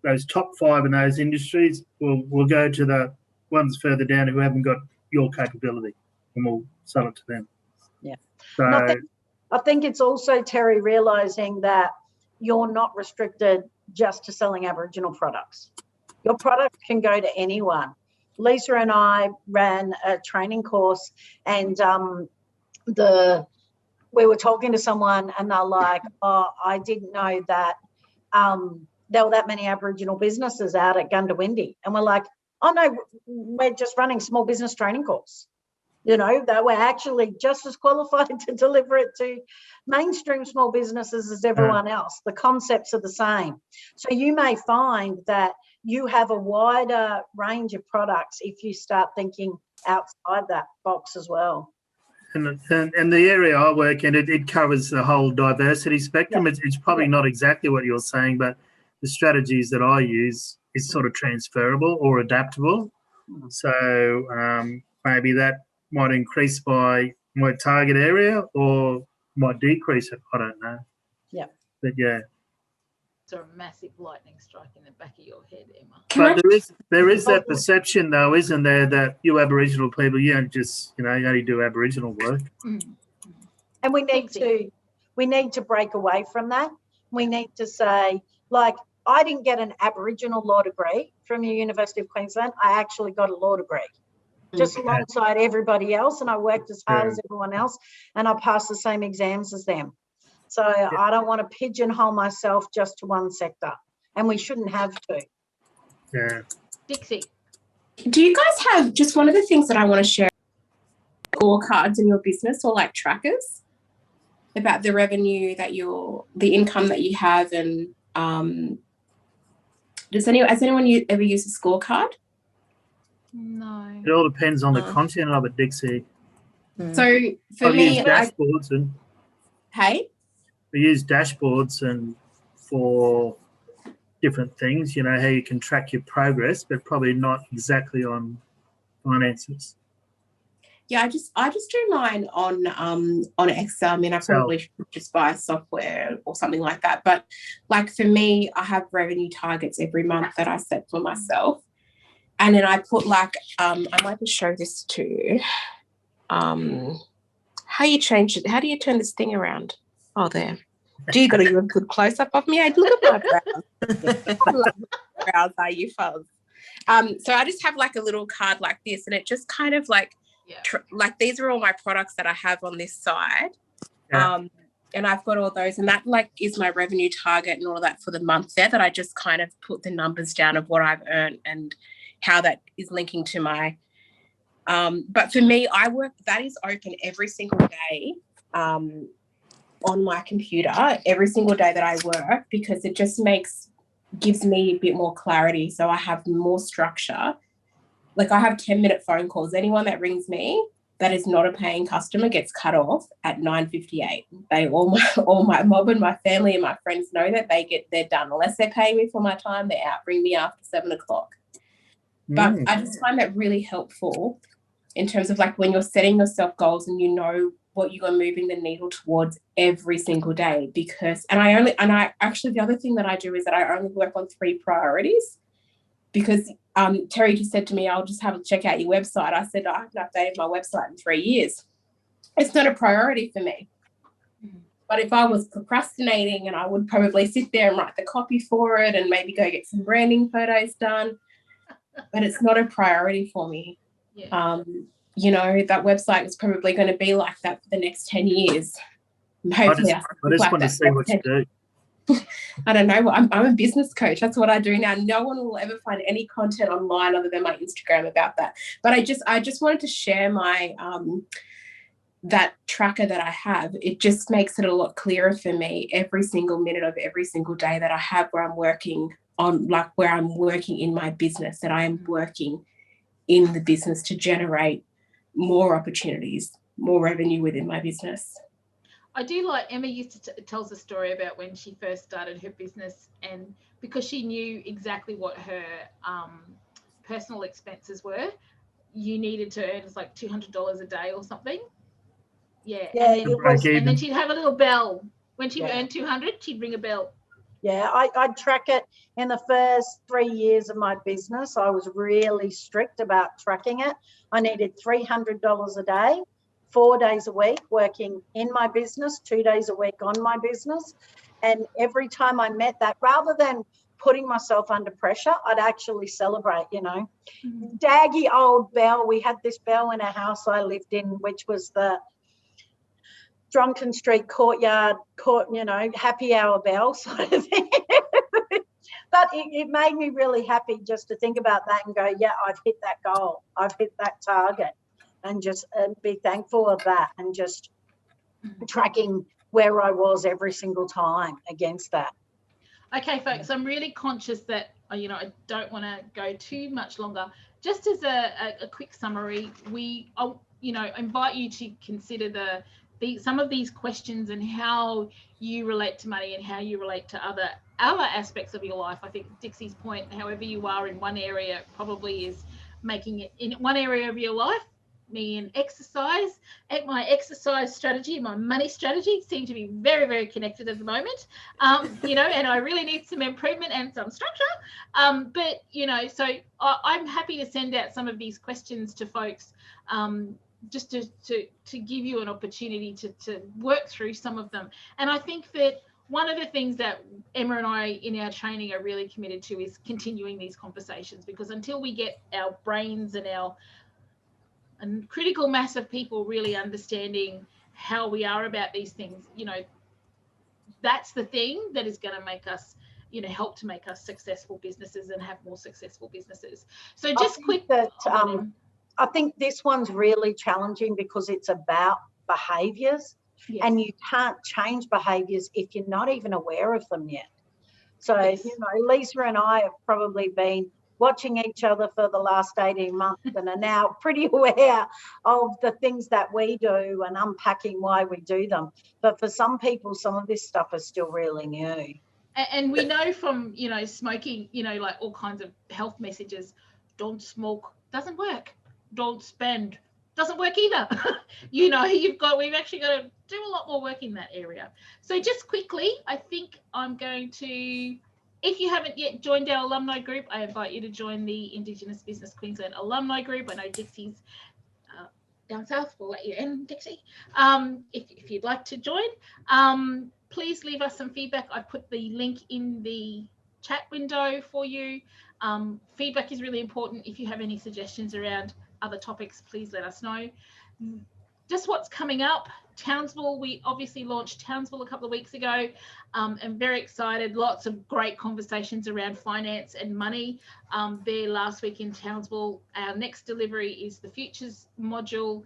those top 5 in those industries. We'll go to the ones further down who haven't got your capability, and we'll sell it to them. Yeah. So I think it's also, Terry, realising that you're not restricted just to selling Aboriginal products. Your product can go to anyone. Leesa and I ran a training course, and we were talking to someone, and they're like, oh, I didn't know that there were that many Aboriginal businesses out at Gundawindi. And we're like, oh, no, we're just running small business training course. You know, they were actually just as qualified to deliver it to mainstream small businesses as everyone else. The concepts are the same. So you may find that you have a wider range of products if you start thinking outside that box as well. And the area I work in, it covers the whole diversity spectrum. Yeah. It's probably not exactly what you're saying, but the strategies that I use is sort of transferable or adaptable. So maybe that might increase by my target area or might decrease it. I don't know. Yeah. But yeah. So a massive lightning strike in the back of your head, Emma. But there is that perception, though, isn't there, that you Aboriginal people, you don't just, you only do Aboriginal work. And we need to break away from that. We need to say, like, I didn't get an Aboriginal law degree from the University of Queensland. I actually got a law degree just alongside everybody else, and I worked as hard as everyone else, and I passed the same exams as them. So I don't want to pigeonhole myself just to one sector, and we shouldn't have to. Yeah. Dixie. Do you guys have, just one of the things that I want to share, scorecards in your business or like trackers about the revenue that the income that you have, and has anyone ever used a scorecard? No. It all depends on the content of it, Dixie. So for I've me, used dashboards and I use dashboards and for different things, how you can track your progress, but probably not exactly on finances. Yeah, I just do mine on Excel. I mean, I probably should just buy software or something like that. But like for me, I have revenue targets every month that I set for myself. And then I put like, I might just show this to you. How you change it? How do you turn this thing around? Oh, there. Do you got to give a good close up of me? Hey, look at my brows. I love my brows, are you fuzz? So I just have like a little card like this, and it just kind of like, like these are all my products that I have on this side. And I've got all those, and that like is my revenue target and all that for the month there, that I just kind of put the numbers down of what I've earned and how that is linking to my but for me, that is open every single day on my computer, every single day that I work, because it just gives me a bit more clarity. So I have more structure. Like I have 10-minute phone calls. Anyone that rings me that is not a paying customer gets cut off at 9:58. All my mob and my family and my friends know that they're done. Unless they're paying me for my time, they're out. Bring me after 7 o'clock. But I just find that really helpful in terms of like when you're setting yourself goals and you know what you are moving the needle towards every single day. Because I actually the other thing that I do is that I only work on 3 priorities, because Terry just said to me, I'll just have a check out your website. I said, I haven't updated my website in 3 years. It's not a priority for me. But if I was procrastinating, and I would probably sit there and write the copy for it and maybe go get some branding photos done, but it's not a priority for me. Yeah. That website is probably going to be like that for the next 10 years. Hopefully, I just want to see what you do. I don't know. I'm a business coach. That's what I do now. No one will ever find any content online other than my Instagram about that. But I just wanted to share my that tracker that I have. It just makes it a lot clearer for me every single minute of every single day that I have where I'm working on, like where I'm working in my business, that I am working in the business to generate more opportunities, more revenue within my business. I do like Emma used to tells a story about when she first started her business, and because she knew exactly what her personal expenses were, you needed to earn like $200 a day or something. Yeah, Yeah, and then she'd have a little bell when she Yeah. earned 200. She'd ring a bell. Yeah, I'd track it. In the first 3 years of my business, I was really strict about tracking it. I needed $300 a day, 4 days a week working in my business, 2 days a week on my business. And every time I met that, rather than putting myself under pressure, I'd actually celebrate, you know. Mhm. Daggy old bell. We had this bell in a house I lived in, which was the Drunken Street courtyard, you know, happy hour bell sort of thing. But it made me really happy just to think about that and go, yeah, I've hit that goal. I've hit that target, and just be thankful of that, and just tracking where I was every single time against that. Okay, folks, I'm really conscious that, you know, I don't want to go too much longer. Just as a quick summary, you know, invite you to consider some of these questions and how you relate to money and how you relate to other aspects of your life. I think Dixie's point, however you are in one area, probably is making it in one area of your life. Me and exercise, at my exercise strategy, my money strategy seem to be very, very connected at the moment. You know, and I really need some improvement and some structure. But you know, so I'm happy to send out some of these questions to folks, just to give you an opportunity to work through some of them. And I think that one of the things that Emma and I in our training are really committed to is continuing these conversations, because until we get our brains and our critical mass of people really understanding how we are about these things, you know, that's the thing that is going to make us, you know, help to make us successful businesses and have more successful businesses. So just quick. I think this one's really challenging because it's about behaviours. Yes. And you can't change behaviours if you're not even aware of them yet. So, yes. You know, Leesa and I have probably been watching each other for the last 18 months and are now pretty aware of the things that we do and unpacking why we do them. But for some people, some of this stuff is still really new. And we know from, you know, smoking, you know, like all kinds of health messages, don't smoke, doesn't work. Don't spend, doesn't work either. You know, we've actually got to do a lot more work in that area. So just quickly, I think I'm going to, if you haven't yet joined our alumni group, I invite you to join the Indigenous Business Queensland alumni group. I know Dixie's down south. We'll let you in, Dixie. If you'd like to join, please leave us some feedback. I put the link in the chat window for you. Feedback is really important. If you have any suggestions around other topics, please let us know. Just what's coming up, Townsville, we obviously launched Townsville a couple of weeks ago. I'm very excited. Lots of great conversations around finance and money there last week in Townsville. Our next delivery is the Futures module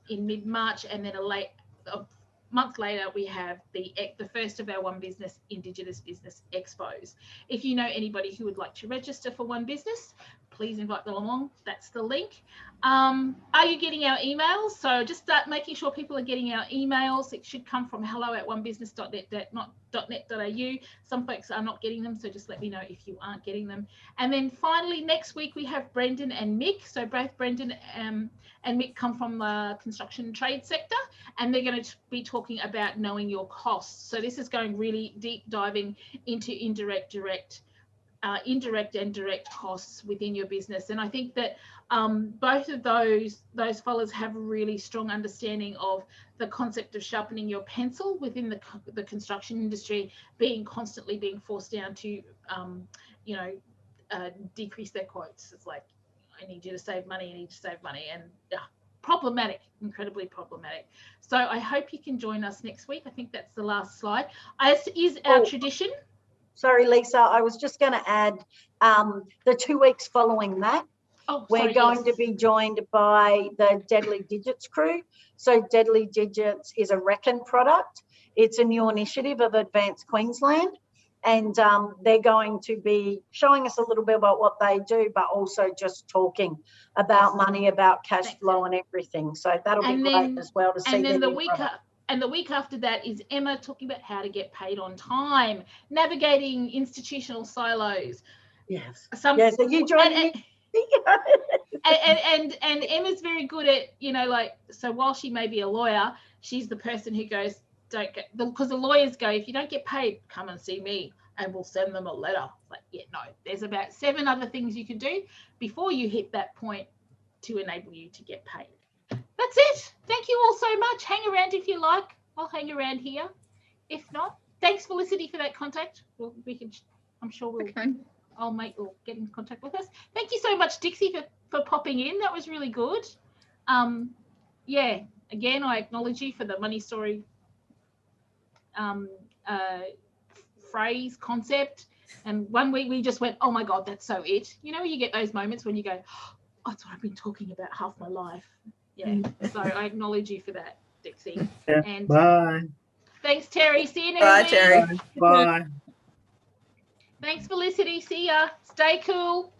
in mid-March, and then a month later we have the first of our One Business Indigenous Business Expos. If you know anybody who would like to register for One Business, please invite them along. That's the link. Are you getting our emails? So just start making sure people are getting our emails. It should come from hello@onebusiness.net, not .net.au. Some folks are not getting them, so just let me know if you aren't getting them. And then finally, next week we have Brendan and Mick. So both Brendan and Mick come from the construction trade sector, and they're going to be talking about knowing your costs. So this is going really deep diving into indirect and direct costs within your business. And I think that both of those fellows have a really strong understanding of the concept of sharpening your pencil within the construction industry, constantly being forced down to, you know, decrease their quotes. It's like, I need you to save money, and problematic, incredibly problematic. So I hope you can join us next week. I think that's the last slide. As is our tradition. Sorry, Leesa, I was just going to add the 2 weeks following that, we're going to be joined by the Deadly Digits crew. So Deadly Digits is a Reckon product. It's a new initiative of Advanced Queensland. And they're going to be showing us a little bit about what they do, but also just talking about money, about cash flow and everything. So that'll be great as well to see. And then the week after that is Emma talking about how to get paid on time, navigating institutional silos. Yes. So you joining me? and Emma's very good at, you know, like, so while she may be a lawyer, she's the person who goes, because the lawyers go, if you don't get paid, come and see me and we'll send them a letter. Like, yeah, no, there's about 7 other things you can do before you hit that point to enable you to get paid. That's it. Thank you all so much. Hang around if you like. I'll hang around here. If not, thanks Felicity for that contact. We can, I'm sure we'll. Okay. I'll get in contact with us. Thank you so much, Dixie, for popping in. That was really good. Yeah, again, I acknowledge you for the money story phrase, concept. And 1 week we just went, oh my God, that's so it. You know, you get those moments when you go, oh, that's what I've been talking about half my life. Yeah, so I acknowledge you for that, Dixie. Yeah. And bye. Thanks, Terry. See you next Bye, week. Terry. Bye. Thanks, Felicity. See ya. Stay cool.